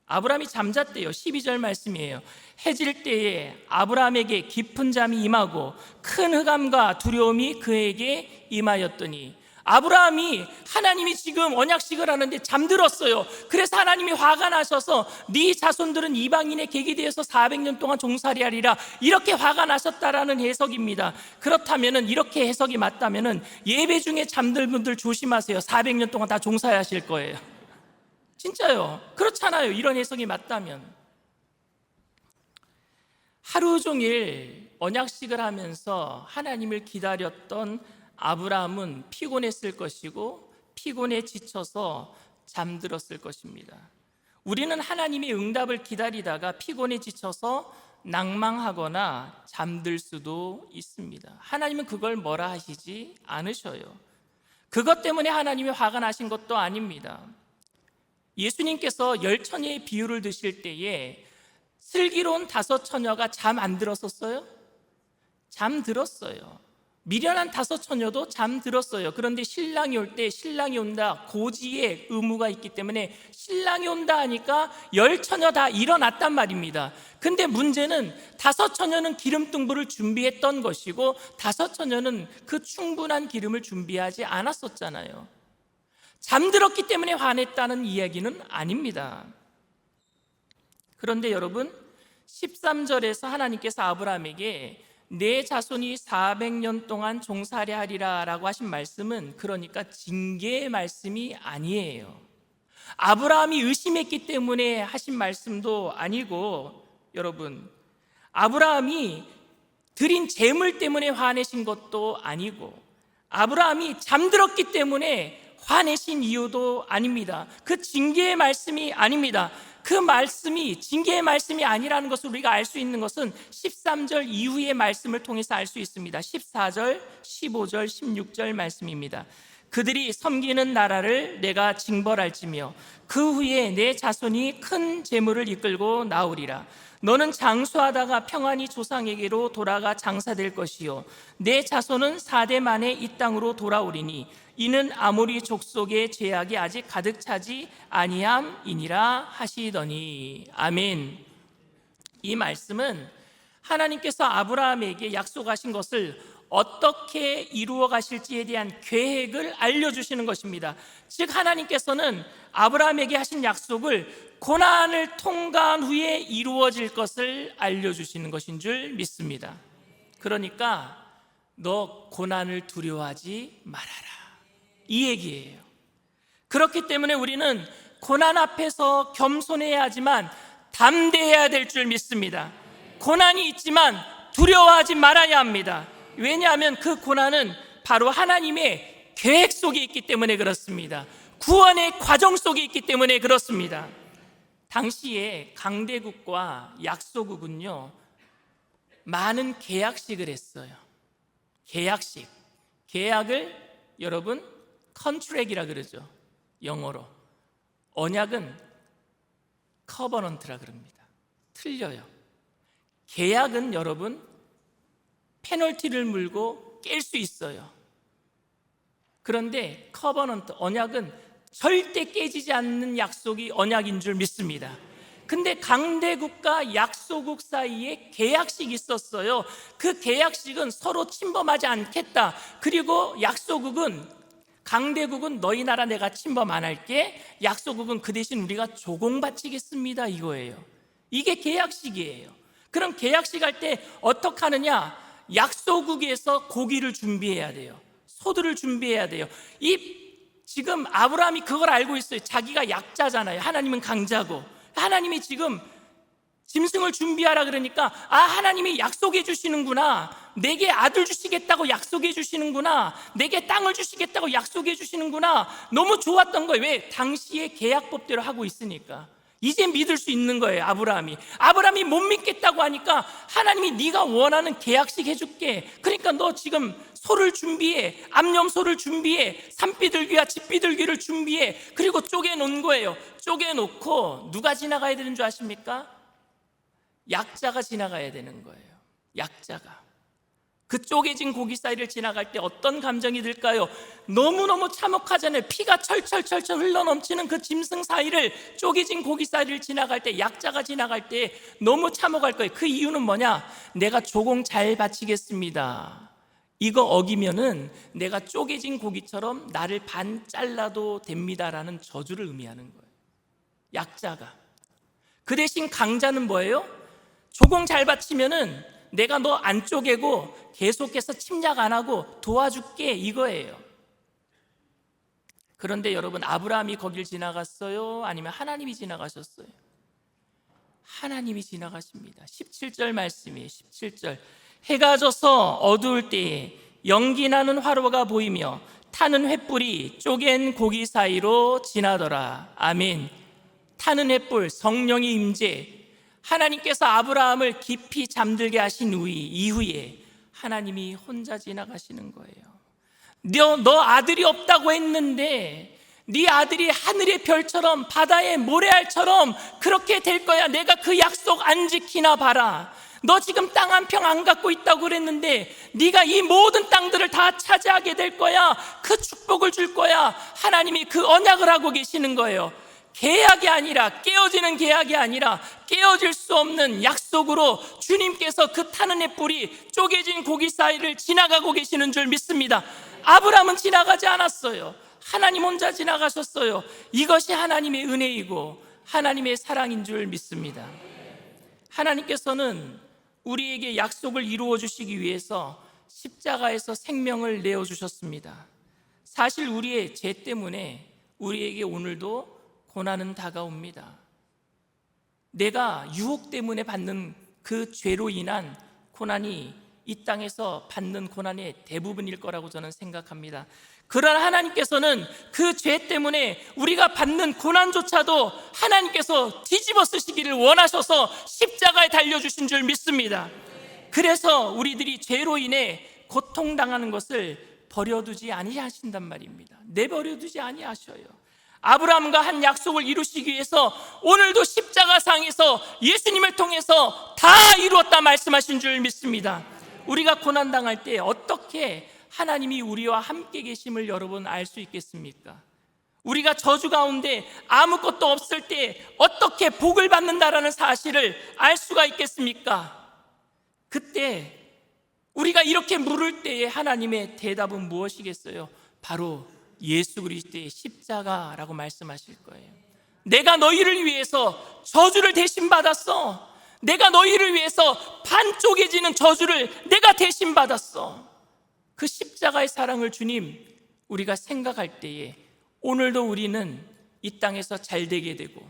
아브라함이 잠잤대요. 12절 말씀이에요. 해질 때에 아브라함에게 깊은 잠이 임하고 큰 흑암과 두려움이 그에게 임하였더니. 아브라함이 하나님이 지금 언약식을 하는데 잠들었어요. 그래서 하나님이 화가 나셔서 네 자손들은 이방인의 객이 되어서 400년 동안 종살이 하리라, 이렇게 화가 나셨다라는 해석입니다. 그렇다면은, 이렇게 해석이 맞다면은 예배 중에 잠들 분들 조심하세요. 400년 동안 다 종살이 하실 거예요. 진짜요. 그렇잖아요. 이런 해석이 맞다면. 하루 종일 언약식을 하면서 하나님을 기다렸던 아브라함은 피곤했을 것이고 피곤에 지쳐서 잠들었을 것입니다. 우리는 하나님의 응답을 기다리다가 피곤에 지쳐서 낭망하거나 잠들 수도 있습니다. 하나님은 그걸 뭐라 하시지 않으셔요. 그것 때문에 하나님이 화가 나신 것도 아닙니다. 예수님께서 10처녀의 비유를 드실 때에 슬기로운 5처녀가 잠 안 들었었어요? 잠 들었어요. 미련한 5처녀도 잠들었어요. 그런데 신랑이 올 때 신랑이 온다, 고지의 의무가 있기 때문에 신랑이 온다 하니까 10처녀 다 일어났단 말입니다. 근데 문제는 5처녀는 기름등불을 준비했던 것이고 5처녀는 그 충분한 기름을 준비하지 않았었잖아요. 잠들었기 때문에 화냈다는 이야기는 아닙니다. 그런데 여러분, 13절에서 하나님께서 아브라함에게 내 자손이 400년 동안 종살이 하리라 라고 하신 말씀은 그러니까 징계의 말씀이 아니에요. 아브라함이 의심했기 때문에 하신 말씀도 아니고, 여러분, 아브라함이 드린 재물 때문에 화내신 것도 아니고, 아브라함이 잠들었기 때문에 화내신 이유도 아닙니다. 그 징계의 말씀이 아닙니다. 그 말씀이 징계의 말씀이 아니라는 것을 우리가 알 수 있는 것은 13절 이후의 말씀을 통해서 알 수 있습니다. 14절, 15절, 16절 말씀입니다. 그들이 섬기는 나라를 내가 징벌할지며 그 후에 내 자손이 큰 재물을 이끌고 나오리라. 너는 장수하다가 평안히 조상에게로 돌아가 장사될 것이요 내 자손은 4대 만에 이 땅으로 돌아오리니 이는 아모리 족속의 죄악이 아직 가득 차지 아니함이니라 하시더니. 아멘. 이 말씀은 하나님께서 아브라함에게 약속하신 것을 어떻게 이루어 가실지에 대한 계획을 알려주시는 것입니다. 즉 하나님께서는 아브라함에게 하신 약속을 고난을 통과한 후에 이루어질 것을 알려주시는 것인 줄 믿습니다. 그러니까 너 고난을 두려워하지 말아라, 이 얘기예요. 그렇기 때문에 우리는 고난 앞에서 겸손해야 하지만 담대해야 될 줄 믿습니다. 고난이 있지만 두려워하지 말아야 합니다. 왜냐하면 그 고난은 바로 하나님의 계획 속에 있기 때문에 그렇습니다. 구원의 과정 속에 있기 때문에 그렇습니다. 당시에 강대국과 약소국은요, 많은 계약식을 했어요. 계약을 여러분 컨트랙이라 그러죠, 영어로. 언약은 커버넌트라 그럽니다. 틀려요. 계약은 여러분 페널티를 물고 깰 수 있어요. 그런데 커버넌트, 언약은 절대 깨지지 않는 약속이 언약인 줄 믿습니다. 근데 강대국과 약소국 사이에 계약식이 있었어요. 그 계약식은 서로 침범하지 않겠다. 그리고 강대국은 너희 나라 내가 침범 안 할게, 약소국은 그 대신 우리가 조공 바치겠습니다, 이거예요. 이게 계약식이에요. 그럼 계약식 할 때 어떻게 하느냐? 약소국에서 고기를 준비해야 돼요. 소들을 준비해야 돼요. 지금 아브라함이 그걸 알고 있어요. 자기가 약자잖아요. 하나님은 강자고. 하나님이 지금 짐승을 준비하라 그러니까, 하나님이 약속해 주시는구나, 내게 아들 주시겠다고 약속해 주시는구나, 내게 땅을 주시겠다고 약속해 주시는구나. 너무 좋았던 거예요. 왜? 당시의 계약법대로 하고 있으니까. 이제 믿을 수 있는 거예요. 아브라함이 못 믿겠다고 하니까 하나님이 네가 원하는 계약식 해줄게. 그러니까 너 지금 소를 준비해, 암염소를 준비해, 산비둘기와 집비둘기를 준비해. 그리고 쪼개놓은 거예요. 쪼개놓고 누가 지나가야 되는 줄 아십니까? 약자가 지나가야 되는 거예요. 약자가. 그 쪼개진 고기 사이를 지나갈 때 어떤 감정이 들까요? 너무너무 참혹하잖아요. 피가 철철철철 흘러넘치는 그 짐승 사이를, 쪼개진 고기 사이를 지나갈 때, 약자가 지나갈 때 너무 참혹할 거예요. 그 이유는 뭐냐? 내가 조공 잘 바치겠습니다, 이거 어기면은 내가 쪼개진 고기처럼 나를 반 잘라도 됩니다라는 저주를 의미하는 거예요. 약자가. 그 대신 강자는 뭐예요? 조공 잘 바치면은 내가 너 안 쪼개고 계속해서 침략 안 하고 도와줄게, 이거예요. 그런데 여러분, 아브라함이 거길 지나갔어요? 아니면 하나님이 지나가셨어요? 하나님이 지나가십니다. 17절 말씀이에요. 17절. 해가 져서 어두울 때에 연기나는 화로가 보이며 타는 횃불이 쪼갠 고기 사이로 지나더라. 아멘. 타는 횃불, 성령의 임재. 하나님께서 아브라함을 깊이 잠들게 하신 이후에 하나님이 혼자 지나가시는 거예요. 너 아들이 없다고 했는데 네 아들이 하늘의 별처럼 바다의 모래알처럼 그렇게 될 거야. 내가 그 약속 안 지키나 봐라. 너 지금 땅 한 평 안 갖고 있다고 그랬는데 네가 이 모든 땅들을 다 차지하게 될 거야. 그 축복을 줄 거야. 하나님이 그 언약을 하고 계시는 거예요. 계약이 아니라, 깨어지는 계약이 아니라 깨어질 수 없는 약속으로 주님께서 그 타는 횃불이 쪼개진 고기 사이를 지나가고 계시는 줄 믿습니다. 아브라함은 지나가지 않았어요. 하나님 혼자 지나가셨어요. 이것이 하나님의 은혜이고 하나님의 사랑인 줄 믿습니다. 하나님께서는 우리에게 약속을 이루어 주시기 위해서 십자가에서 생명을 내어 주셨습니다. 사실 우리의 죄 때문에 우리에게 오늘도 고난은 다가옵니다. 내가 유혹 때문에 받는 그 죄로 인한 고난이 이 땅에서 받는 고난의 대부분일 거라고 저는 생각합니다. 그러나 하나님께서는 그 죄 때문에 우리가 받는 고난조차도 하나님께서 뒤집어 쓰시기를 원하셔서 십자가에 달려주신 줄 믿습니다. 그래서 우리들이 죄로 인해 고통당하는 것을 버려두지 아니하신단 말입니다. 내버려두지 아니하셔요. 아브라함과 한 약속을 이루시기 위해서 오늘도 십자가상에서 예수님을 통해서 다 이루었다 말씀하신 줄 믿습니다. 우리가 고난당할 때 어떻게 하나님이 우리와 함께 계심을 여러분 알 수 있겠습니까? 우리가 저주 가운데 아무것도 없을 때 어떻게 복을 받는다라는 사실을 알 수가 있겠습니까? 그때 우리가 이렇게 물을 때에 하나님의 대답은 무엇이겠어요? 바로 예수 그리스도의 십자가라고 말씀하실 거예요. 내가 너희를 위해서 저주를 대신 받았어. 내가 너희를 위해서 반 쪼개지는 저주를 내가 대신 받았어. 그 십자가의 사랑을 주님, 우리가 생각할 때에 오늘도 우리는 이 땅에서 잘 되게 되고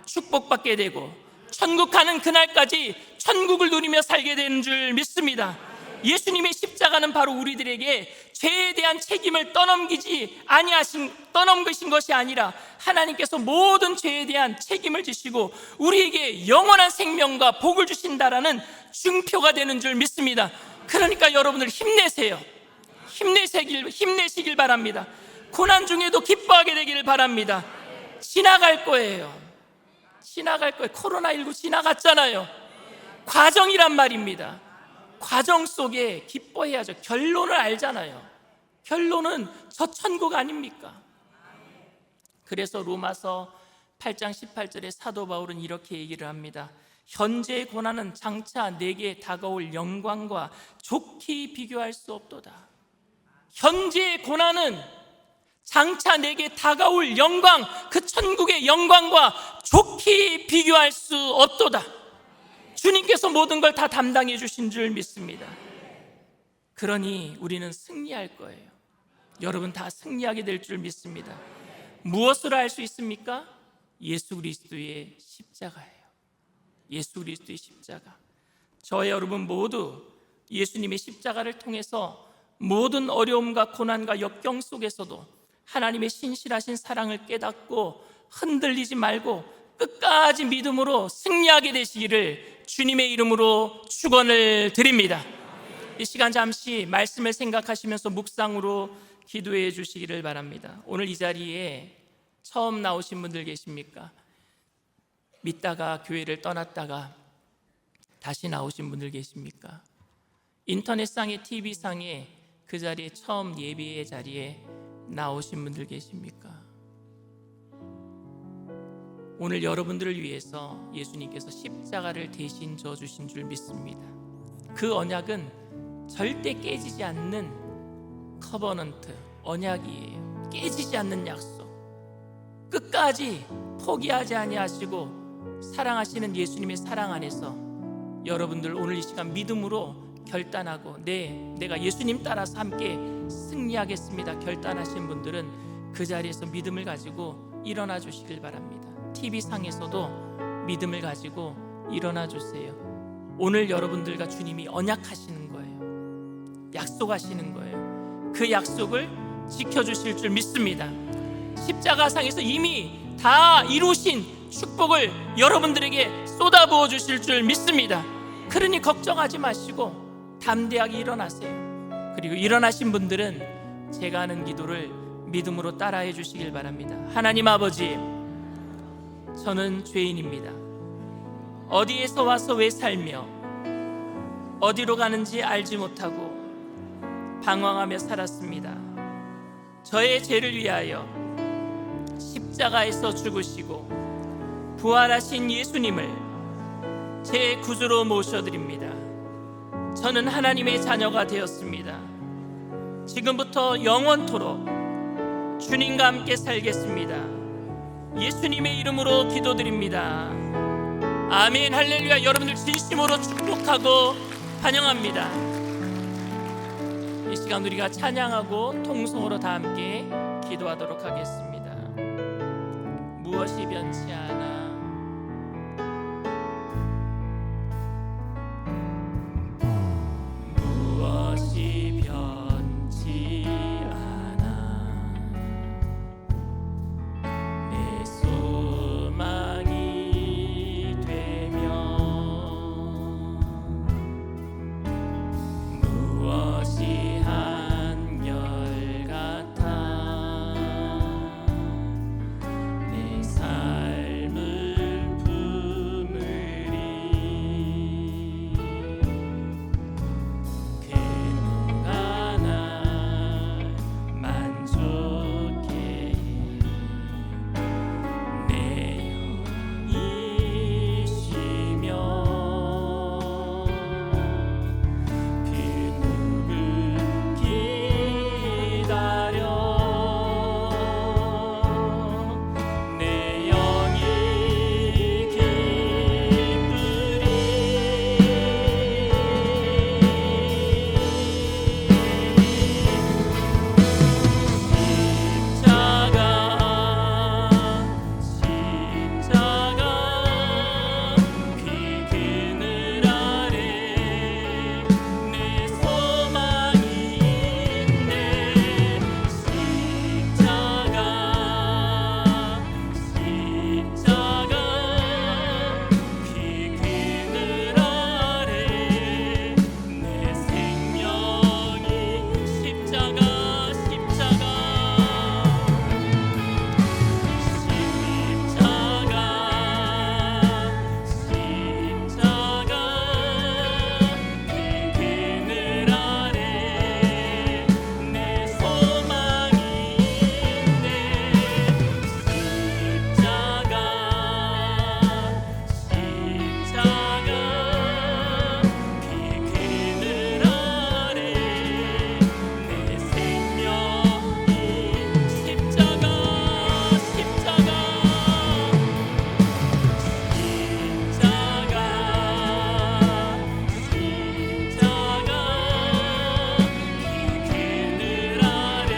축복받게 되고 천국 가는 그날까지 천국을 누리며 살게 되는 줄 믿습니다. 예수님의 십자가는 바로 우리들에게 죄에 대한 책임을 떠넘기신 것이 아니라 하나님께서 모든 죄에 대한 책임을 지시고 우리에게 영원한 생명과 복을 주신다라는 증표가 되는 줄 믿습니다. 그러니까 여러분들 힘내세요. 힘내시길 바랍니다. 고난 중에도 기뻐하게 되기를 바랍니다. 지나갈 거예요. 코로나19 지나갔잖아요. 과정이란 말입니다. 과정 속에 기뻐해야죠. 결론을 알잖아요. 결론은 저 천국 아닙니까? 그래서 로마서 8장 18절에 사도 바울은 이렇게 얘기를 합니다. 현재의 고난은 장차 내게 다가올 영광과 좋게 비교할 수 없도다. 현재의 고난은 장차 내게 다가올 영광, 그 천국의 영광과 좋게 비교할 수 없도다. 주님께서 모든 걸 다 담당해 주신 줄 믿습니다. 그러니 우리는 승리할 거예요. 여러분 다 승리하게 될 줄 믿습니다. 무엇으로 알 수 있습니까? 예수 그리스도의 십자가예요. 예수 그리스도의 십자가. 저와 여러분 모두 예수님의 십자가를 통해서 모든 어려움과 고난과 역경 속에서도 하나님의 신실하신 사랑을 깨닫고 흔들리지 말고 끝까지 믿음으로 승리하게 되시기를 주님의 이름으로 축원을 드립니다. 이 시간 잠시 말씀을 생각하시면서 묵상으로 기도해 주시기를 바랍니다. 오늘 이 자리에 처음 나오신 분들 계십니까? 믿다가 교회를 떠났다가 다시 나오신 분들 계십니까? 인터넷상의 TV상에 그 자리에 처음 예배의 자리에 나오신 분들 계십니까? 오늘 여러분들을 위해서 예수님께서 십자가를 대신 져주신 줄 믿습니다. 그 언약은 절대 깨지지 않는 커버넌트, 언약이에요. 깨지지 않는 약속. 끝까지 포기하지 아니하시고 사랑하시는 예수님의 사랑 안에서 여러분들 오늘 이 시간 믿음으로 결단하고 내가 예수님 따라서 함께 승리하겠습니다 결단하신 분들은 그 자리에서 믿음을 가지고 일어나 주시길 바랍니다. TV상에서도 믿음을 가지고 일어나 주세요. 오늘 여러분들과 주님이 언약하시는 거예요. 약속하시는 거예요. 그 약속을 지켜주실 줄 믿습니다. 십자가상에서 이미 다 이루신 축복을 여러분들에게 쏟아부어 주실 줄 믿습니다. 그러니 걱정하지 마시고 담대하게 일어나세요. 그리고 일어나신 분들은 제가 하는 기도를 믿음으로 따라해 주시길 바랍니다. 하나님 아버지, 저는 죄인입니다. 어디에서 와서 왜 살며 어디로 가는지 알지 못하고 방황하며 살았습니다. 저의 죄를 위하여 십자가에서 죽으시고 부활하신 예수님을 제 구주로 모셔드립니다. 저는 하나님의 자녀가 되었습니다. 지금부터 영원토록 주님과 함께 살겠습니다. 예수님의 이름으로 기도드립니다. 아멘. 할렐루야. 여러분들 진심으로 축복하고 환영합니다. 이 시간 우리가 찬양하고 통성으로 다 함께 기도하도록 하겠습니다. 무엇이 변치 않아 무엇이 변치 않아 내 소망이 되며 무엇이 한결같아 내 삶을 품으리 그 누가 날 만족해 내 영이 쉬며 그 누구 기다려 내 영이 기쁘리 십자가 그 그늘 아래 내 소망이 있네 십자가 그 그늘 아래 내 생명이 십자가 그 그늘 아래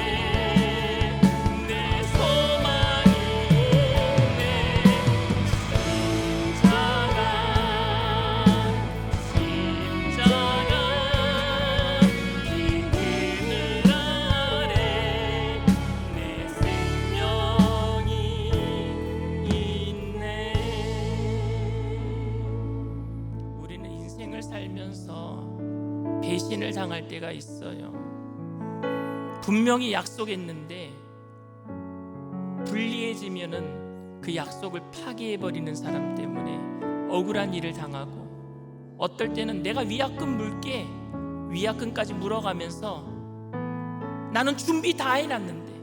내 소망이 있네 십자가 그 그늘 아래 내 생명이 십자가 우리는 인생을 살면서 배신을 당할 때가 있어요. 분명히 약속했는데 불리해지면은 그 약속을 파기해버리는 사람 때문에 억울한 일을 당하고 어떨 때는 내가 위약금 물게 위약금까지 물어가면서 나는 준비 다 해놨는데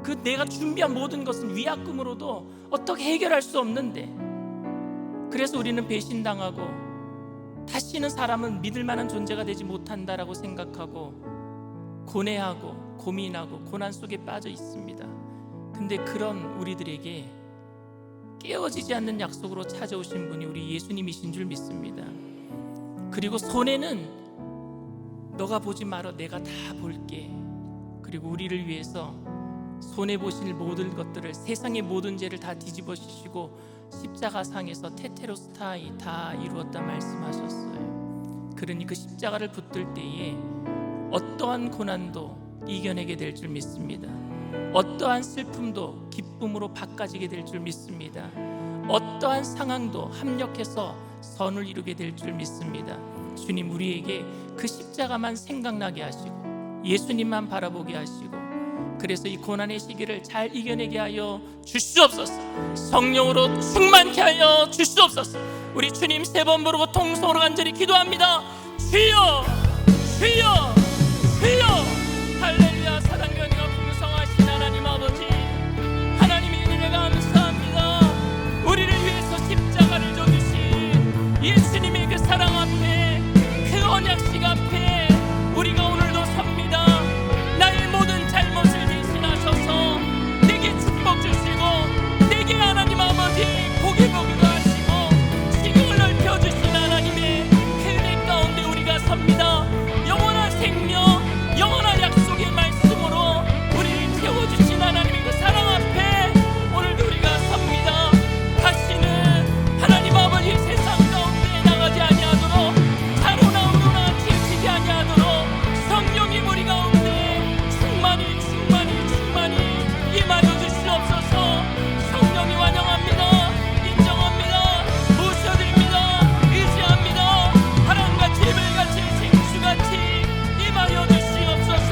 그 내가 준비한 모든 것은 위약금으로도 어떻게 해결할 수 없는데 그래서 우리는 배신당하고 다시는 사람은 믿을 만한 존재가 되지 못한다라고 생각하고 고뇌하고 고민하고 고난 속에 빠져 있습니다. 근데 그런 우리들에게 깨어지지 않는 약속으로 찾아오신 분이 우리 예수님이신 줄 믿습니다. 그리고 손해는 너가 보지 말어, 내가 다 볼게. 그리고 우리를 위해서 손해 보실 모든 것들을, 세상의 모든 죄를 다 뒤집어 씌시고 십자가상에서 테테로스타이 다 이루었다 말씀하셨어요. 그러니 그 십자가를 붙들 때에 어떠한 고난도 이겨내게 될 줄 믿습니다. 어떠한 슬픔도 기쁨으로 바꿔지게 될 줄 믿습니다. 어떠한 상황도 합력해서 선을 이루게 될 줄 믿습니다. 주님, 우리에게 그 십자가만 생각나게 하시고 예수님만 바라보게 하시고, 그래서 이 고난의 시기를 잘 이겨내게 하여 주시옵소서. 성령으로 충만케 하여 주시옵소서. 우리 주님 세 번 부르고 통성으로 간절히 기도합니다. 주여, 주여, 주여. 할렐루야. 사랑과 은혜가 풍성하신 하나님 아버지, 하나님의 은혜를 감사합니다. 우리를 위해서 십자가를 져주신 예수님의 그 사랑 앞에, 그 언약식 앞에 우리가 오늘도 섭니다. 나의 모든 잘못을 대신하셔서 내게 축복 주시고, 내게 하나님 아버지 복이 복이가 하시고 지경을 넓혀주신 하나님의 그 은혜 가운데 우리가 섭니다. 영원한 생명, 영원한 약속의 말씀으로 우리를 채워주신 하나님의 그 사랑 앞에 오늘도 우리가 섭니다. 다시는 하나님 아버지 세상 가운데 나가지 아니하도록, 자로나 우로나 치우치지 아니하도록 성령이 우리 가운데 충만히 충만히 충만히 임하여 주시옵소서. 성령이 환영합니다. 인정합니다. 모셔드립니다. 의지합니다. 바람같이 불같이 생수같이 임하여 주시옵소서.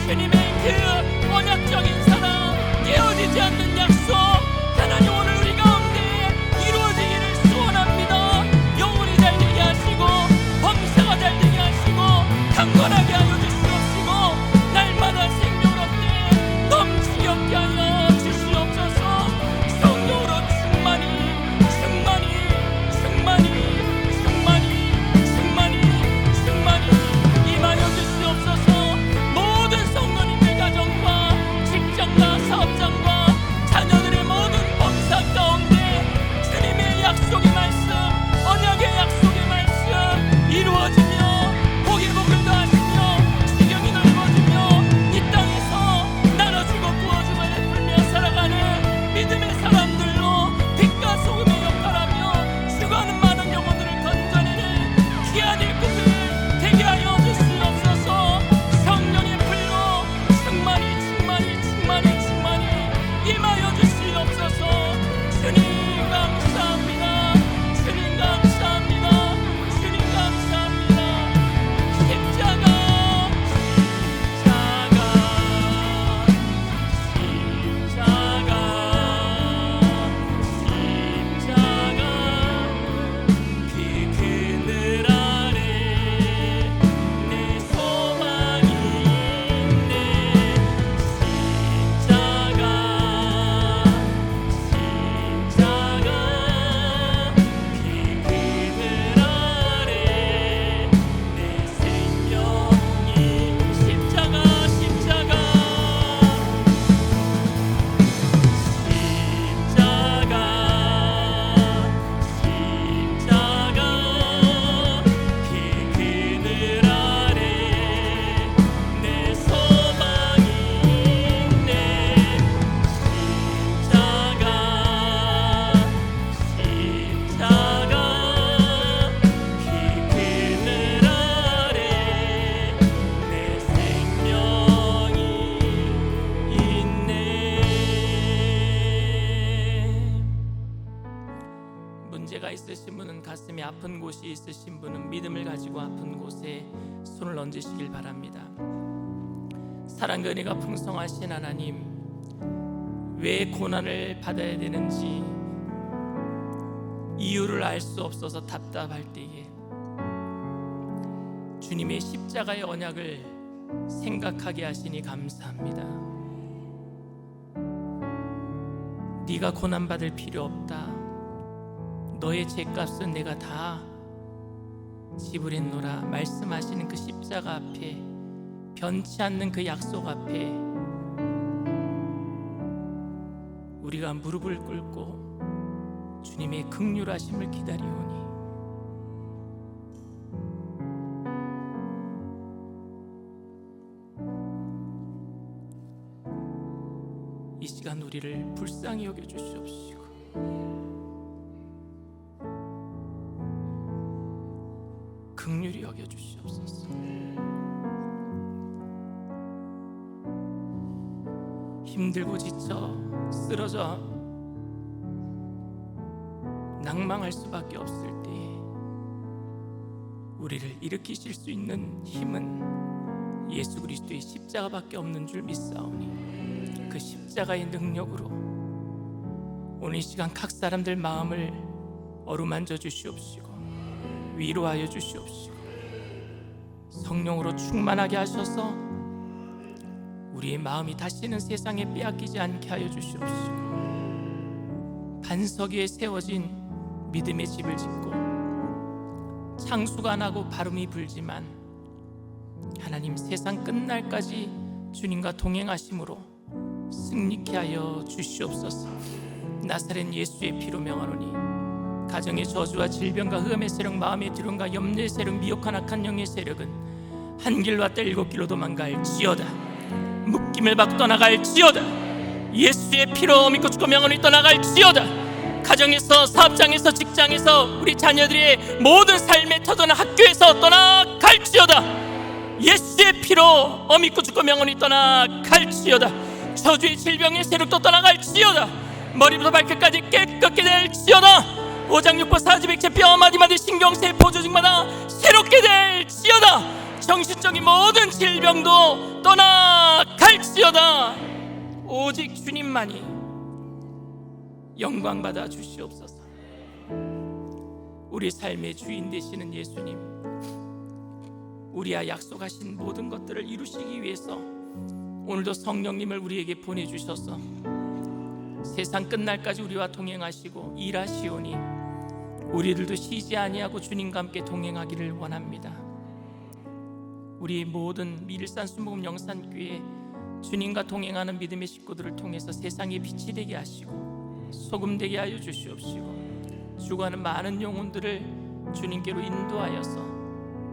주님의 그 언약적인 사랑, 깨어지지 않는 약속, 하나님 오늘 우리 가운데 이루어지기를 소원합니다. 영혼이 잘 되게 하시고, 범사가 잘 되게 하시고, 강건하게 하여 주시옵시고, 날마다 생명을 얻게 넘치게 얻게 하여 주시옵소서. 성령으로 충만히 충만히 충만히 충만히 충만히 충만히 임하여 주시옵소서. 모든 성도님들 가정과 직장과 사업장과 자녀들의 모든 범사 가운데 주님의 약속의 말씀, 언약의 약속의 말씀 이루어지며 복이 복을 더하시며 지경이 넓어지며 이 땅에서 나눠주고 부어주고 베풀며 살아가는 믿음의 사람들로 빛과 소금의 역할하며 죽어가는 많은 영혼들을 건져내는 귀한 일꾼들 되게 하여 주시옵소서. 성령의 불로 충만히 충만히 충만히 충만히 임하여 주시옵소서. 주님 감사합니다. 주님 감사합니다. 주님 감사합니다. 십자가 그 그늘 아래 내 소망이 있네. 십자가 그 그늘 아래 내 생명이. 십자가 십자가 그 그늘 아래 내 소망이 있네. 십자가 그 그늘 아래 내 생명이 있네. 문제가 있으신 분은, 가슴이 아픈 곳이 있으신 분은 믿음을 가지고 아픈 곳에 손을 얹으시길 바랍니다. 사랑과 은혜가 풍성하신 하나님, 왜 고난을 받아야 되는지 이유를 알 수 없어서 답답할 때에 주님의 십자가의 언약을 생각하게 하시니 감사합니다. 네가 고난받을 필요 없다. 너의 죄값은 내가 다 지불했노라 말씀하시는 그 십자가 앞에, 변치 않는 그 약속 앞에 우리가 무릎을 꿇고 주님의 긍휼하심을 기다리오니 이 시간 우리를 불쌍히 여겨 주시옵시고 긍휼히 여겨 주시옵소서. 힘들고 지쳐 쓰러져 낭망할 수밖에 없을 때에 우리를 일으키실 수 있는 힘은 예수 그리스도의 십자가밖에 없는 줄 믿사오니 그 십자가의 능력으로 오늘 이 시간 각 사람들 마음을 어루만져 주시옵시고 위로하여 주시옵시고 성령으로 충만하게 하셔서 우리의 마음이 다시는 세상에 빼앗기지 않게 하여 주시옵시고 반석 위에 세워진 믿음의 집을 짓고 창수가 나고 바람이 불지만 하나님 세상 끝날까지 주님과 동행하심으로 승리케 하여 주시옵소서. 나사렛 예수의 피로 명하노니 가정의 저주와 질병과 흑암의 세력, 마음의 두려움과 염려의 세력, 미혹한 악한 영의 세력은 한 길로 왔다 일곱 길로 도망갈지어다. 묶임을 받고 떠나갈지어다. 예수의 피로 믿고 죽고 명하노니 떠나갈지어다. 가정에서, 사업장에서, 직장에서, 우리 자녀들의 모든 삶의 터전은 학교에서 떠나갈지어다. 예수의 피로 어밉고 죽고 명하노니 떠나갈지어다. 저주의 질병의 세력도 떠나갈지어다. 머리부터 발끝까지 깨끗게 될지어다. 오장 육부 사지백체 뼈 마디마디 신경세포 조직마다 새롭게 될지어다. 정신적인 모든 질병도 떠나갈지어다. 오직 주님만이 영광 받아 주시옵소서. 우리 삶의 주인 되시는 예수님, 우리와 약속하신 모든 것들을 이루시기 위해서 오늘도 성령님을 우리에게 보내주셔서 세상 끝날까지 우리와 동행하시고 일하시오니 우리들도 쉬지 아니하고 주님과 함께 동행하기를 원합니다. 우리 모든 밀산 순복음 영산교회 주님과 동행하는 믿음의 식구들을 통해서 세상에 빛이 되게 하시고 소금 되게 하여 주시옵시고 죽어가는 많은 영혼들을 주님께로 인도하여서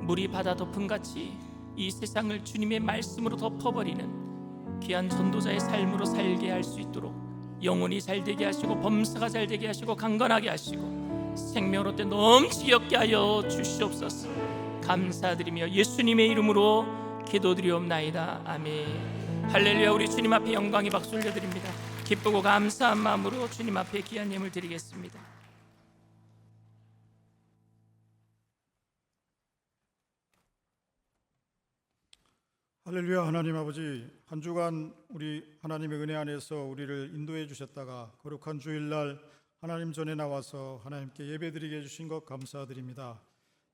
물이 바다 덮음같이 이 세상을 주님의 말씀으로 덮어버리는 귀한 전도자의 삶으로 살게 할 수 있도록 영혼이 잘되게 하시고 범사가 잘되게 하시고 강건하게 하시고 생명으로 때 넘치게 얻게 하여 주시옵소서. 감사드리며 예수님의 이름으로 기도드리옵나이다. 아멘. 할렐루야. 우리 주님 앞에 영광의 박수 올려드립니다. 기쁘고 감사한 마음으로 주님 앞에 귀한 예물 드리겠습니다. 할렐루야. 하나님 아버지, 한 주간 우리 하나님의 은혜 안에서 우리를 인도해 주셨다가 거룩한 주일날 하나님 전에 나와서 하나님께 예배드리게 해주신 것 감사드립니다.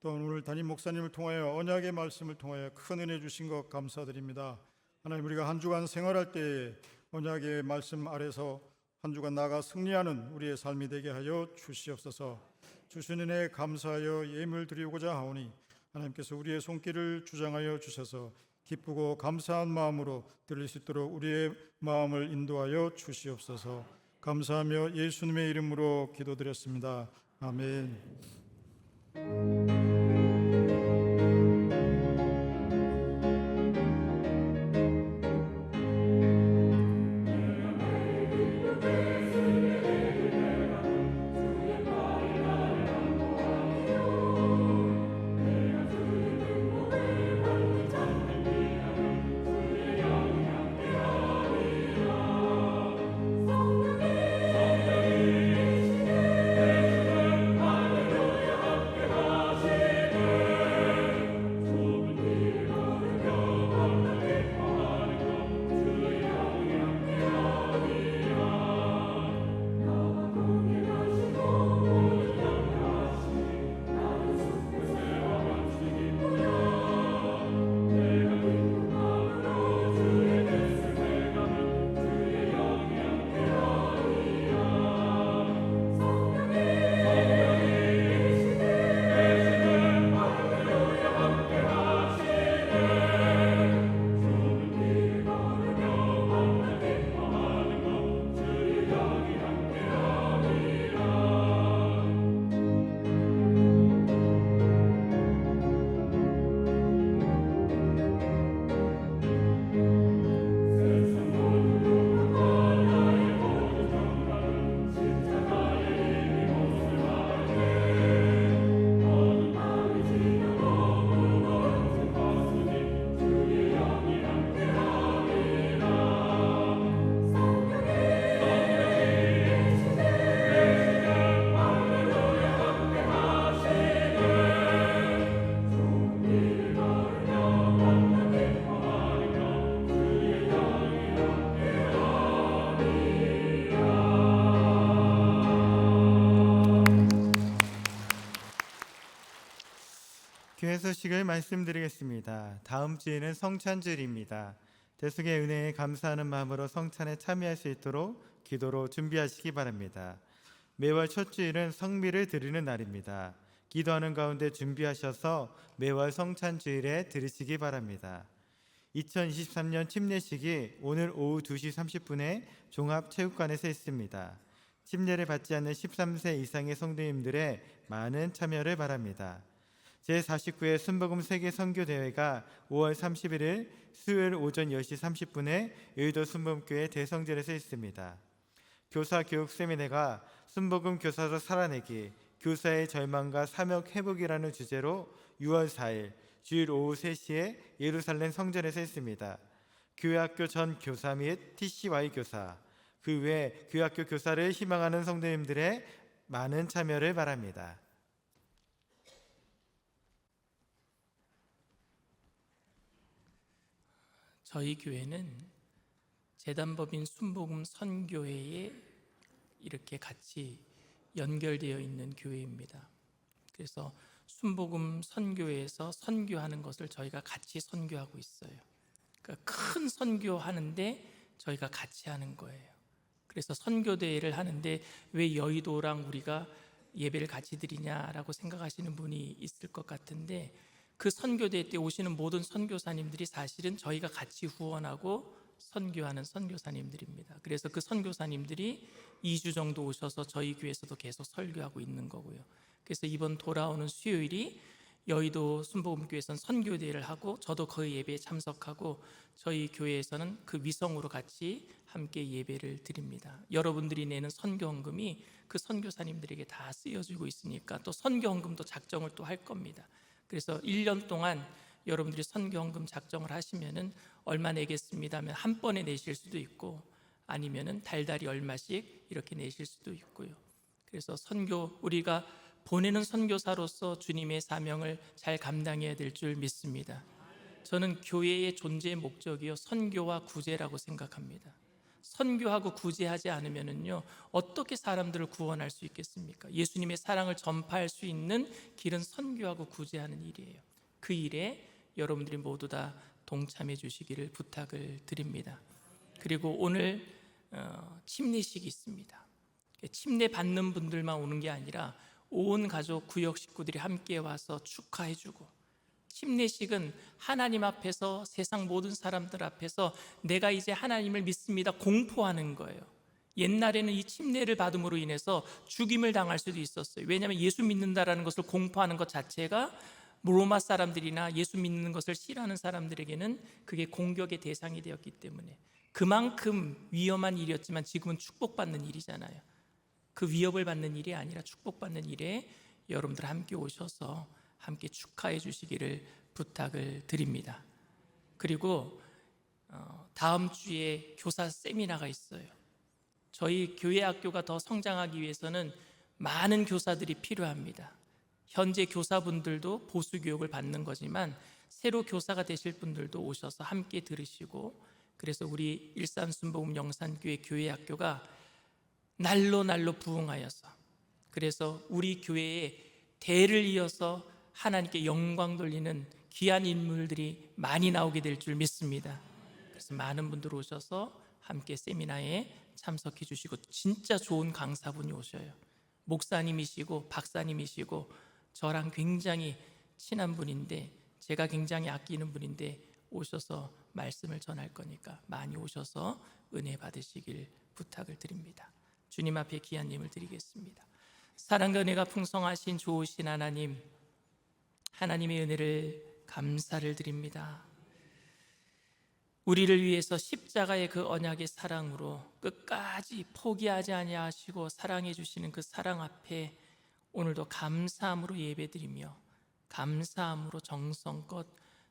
또 오늘 담임 목사님을 통하여 언약의 말씀을 통하여 큰 은혜 주신 것 감사드립니다. 하나님, 우리가 한 주간 생활할 때에 언약의 말씀 아래서 한 주간 나아가 승리하는 우리의 삶이 되게 하여 주시옵소서. 주신 은혜에 감사하여 예물 드리고자 하오니 하나님께서 우리의 손길을 주장하여 주셔서 기쁘고 감사한 마음으로 드릴 수 있도록 우리의 마음을 인도하여 주시옵소서. 감사하며 예수님의 이름으로 기도드렸습니다. 아멘. 교회 소식을 말씀드리겠습니다. 다음 주에는 성찬주일입니다. 대속의 은혜에 감사하는 마음으로 성찬에 참여할 수 있도록 기도로 준비하시기 바랍니다. 매월 첫 주일은 성미를 드리는 날입니다. 기도하는 가운데 준비하셔서 매월 성찬주일에 드리시기 바랍니다. 2023년 침례식이 오늘 오후 2시 30분에 종합체육관에서 있습니다. 침례를 받지 않는 13세 이상의 성도님들의 많은 참여를 바랍니다. 제49회 순복음 세계 선교대회가 5월 31일 수요일 오전 10시 30분에 여의도 순복음교회 대성전에서 있습니다. 교사 교육 세미나가 순복음 교사로 살아내기, 교사의 절망과 사역 회복이라는 주제로 6월 4일 주일 오후 3시에 예루살렘 성전에서 있습니다. 교회학교 전 교사 및 TCY 교사, 그 외 교회학교 교사를 희망하는 성도님들의 많은 참여를 바랍니다. 저희 교회는 재단법인 순복음 선교회에 이렇게 같이 연결되어 있는 교회입니다. 그래서 순복음 선교회에서 선교하는 것을 저희가 같이 선교하고 있어요. 그러니까 큰 선교하는데 저희가 같이 하는 거예요. 그래서 선교대회를 하는데 왜 여의도랑 우리가 예배를 같이 드리냐라고 생각하시는 분이 있을 것 같은데, 그 선교대회 때 오시는 모든 선교사님들이 사실은 저희가 같이 후원하고 선교하는 선교사님들입니다. 그래서 그 선교사님들이 2주 정도 오셔서 저희 교회에서도 계속 설교하고 있는 거고요. 그래서 이번 돌아오는 수요일이 여의도 순복음교회에서는 선교대회를 하고 저도 그 예배에 참석하고 저희 교회에서는 그 위성으로 같이 함께 예배를 드립니다. 여러분들이 내는 선교헌금이 그 선교사님들에게 다 쓰여지고 있으니까 또 선교헌금도 작정을 또 할 겁니다. 그래서 1년 동안 여러분들이 선교헌금 작정을 하시면은 얼마 내겠습니다 하면 한 번에 내실 수도 있고 아니면은 달달이 얼마씩 이렇게 내실 수도 있고요. 그래서 우리가 보내는 선교사로서 주님의 사명을 잘 감당해야 될 줄 믿습니다. 저는 교회의 존재의 목적이요 선교와 구제라고 생각합니다. 선교하고 구제하지 않으면은요 어떻게 사람들을 구원할 수 있겠습니까? 예수님의 사랑을 전파할 수 있는 길은 선교하고 구제하는 일이에요. 그 일에 여러분들이 모두 다 동참해 주시기를 부탁을 드립니다. 그리고 오늘 침례식이 있습니다. 침례 받는 분들만 오는 게 아니라 온 가족 구역 식구들이 함께 와서 축하해주고, 침례식은 하나님 앞에서 세상 모든 사람들 앞에서 내가 이제 하나님을 믿습니다 공포하는 거예요. 옛날에는 이 침례를 받음으로 인해서 죽임을 당할 수도 있었어요. 왜냐하면 예수 믿는다라는 것을 공포하는 것 자체가 로마 사람들이나 예수 믿는 것을 싫어하는 사람들에게는 그게 공격의 대상이 되었기 때문에 그만큼 위험한 일이었지만 지금은 축복받는 일이잖아요. 그 위협을 받는 일이 아니라 축복받는 일에 여러분들 함께 오셔서 함께 축하해 주시기를 부탁을 드립니다. 그리고 다음 주에 교사 세미나가 있어요. 저희 교회 학교가 더 성장하기 위해서는 많은 교사들이 필요합니다. 현재 교사분들도 보수 교육을 받는 거지만 새로 교사가 되실 분들도 오셔서 함께 들으시고, 그래서 우리 일산 순복음 영산교회 교회 학교가 날로 부흥하여서, 그래서 우리 교회에 대를 이어서 하나님께 영광 돌리는 귀한 인물들이 많이 나오게 될 줄 믿습니다. 그래서 많은 분들 오셔서 함께 세미나에 참석해 주시고, 진짜 좋은 강사분이 오셔요. 목사님이시고 박사님이시고 저랑 굉장히 친한 분인데, 제가 굉장히 아끼는 분인데 오셔서 말씀을 전할 거니까 많이 오셔서 은혜 받으시길 부탁을 드립니다. 주님 앞에 귀한 예물 드리겠습니다. 사랑과 은혜가 풍성하신 좋으신 하나님, 하나님의 은혜를 감사를 드립니다. 우리를 위해서 십자가의 그 언약의 사랑으로 끝까지 포기하지 아니하시고 사랑해 주시는 그 사랑 앞에 오늘도 감사함으로 예배드리며 감사함으로 정성껏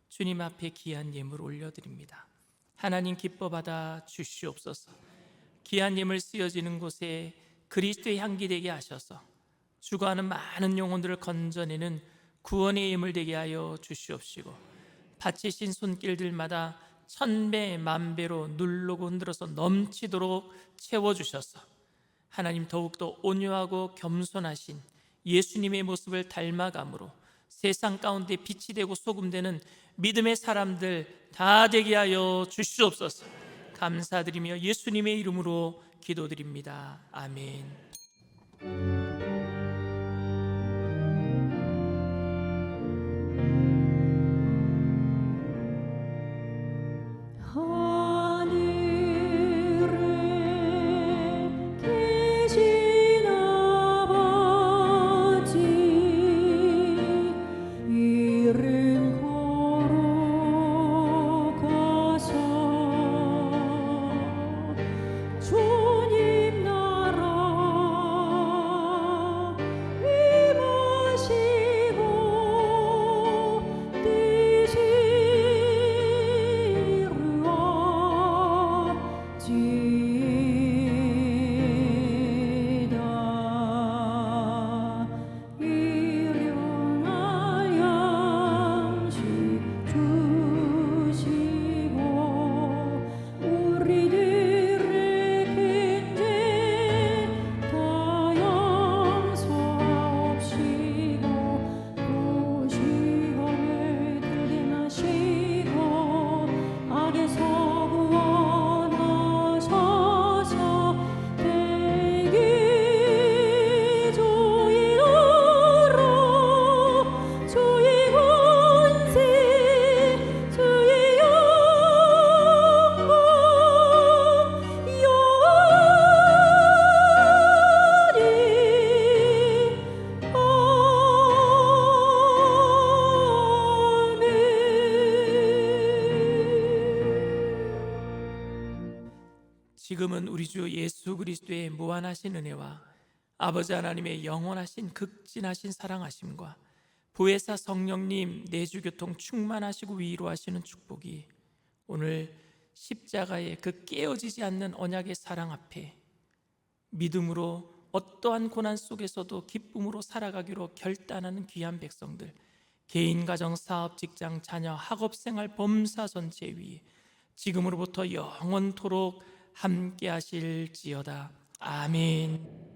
주님 앞에 귀한 예물 올려드립니다. 하나님 기뻐 받아 주시옵소서. 귀한 예물 쓰여지는 곳에 그리스도의 향기 되게 하셔서 죽어가는 많은 영혼들을 건져내는 구원의 예물 되게 하여 주시옵시고, 바치신 손길들마다 천배 만배로 누르고 흔들어서 넘치도록 채워주셔서 하나님 더욱더 온유하고 겸손하신 예수님의 모습을 닮아감으로 세상 가운데 빛이 되고 소금 되는 믿음의 사람들 다 되게 하여 주시옵소서. 감사드리며 예수님의 이름으로 기도드립니다. 아멘. 하늘에 계신 아버지 이름 거룩하사 주님 나라 임하시고 뜻이 이루어지이다. 일용할 양식 주시고 우리들의 빈죄 다 용서하옵시고 또 시험에 들게 마시고 악에서 구원하소서. 대기 주의 나라 주의 권세 주의 영광 영원히 지금은 우리 주 예수 그리스도의 무한하신 은혜와 아버지 하나님의 영원하신 극진하신 사랑하심과 보혜사 성령님 내주교통 충만하시고 위로하시는 축복이 오늘 십자가의 그 깨어지지 않는 언약의 사랑 앞에 믿음으로 어떠한 고난 속에서도 기쁨으로 살아가기로 결단하는 귀한 백성들, 개인, 가정, 사업, 직장, 자녀, 학업생활, 범사 전체 위에 지금으로부터 영원토록 함께 하실지어다. 아멘.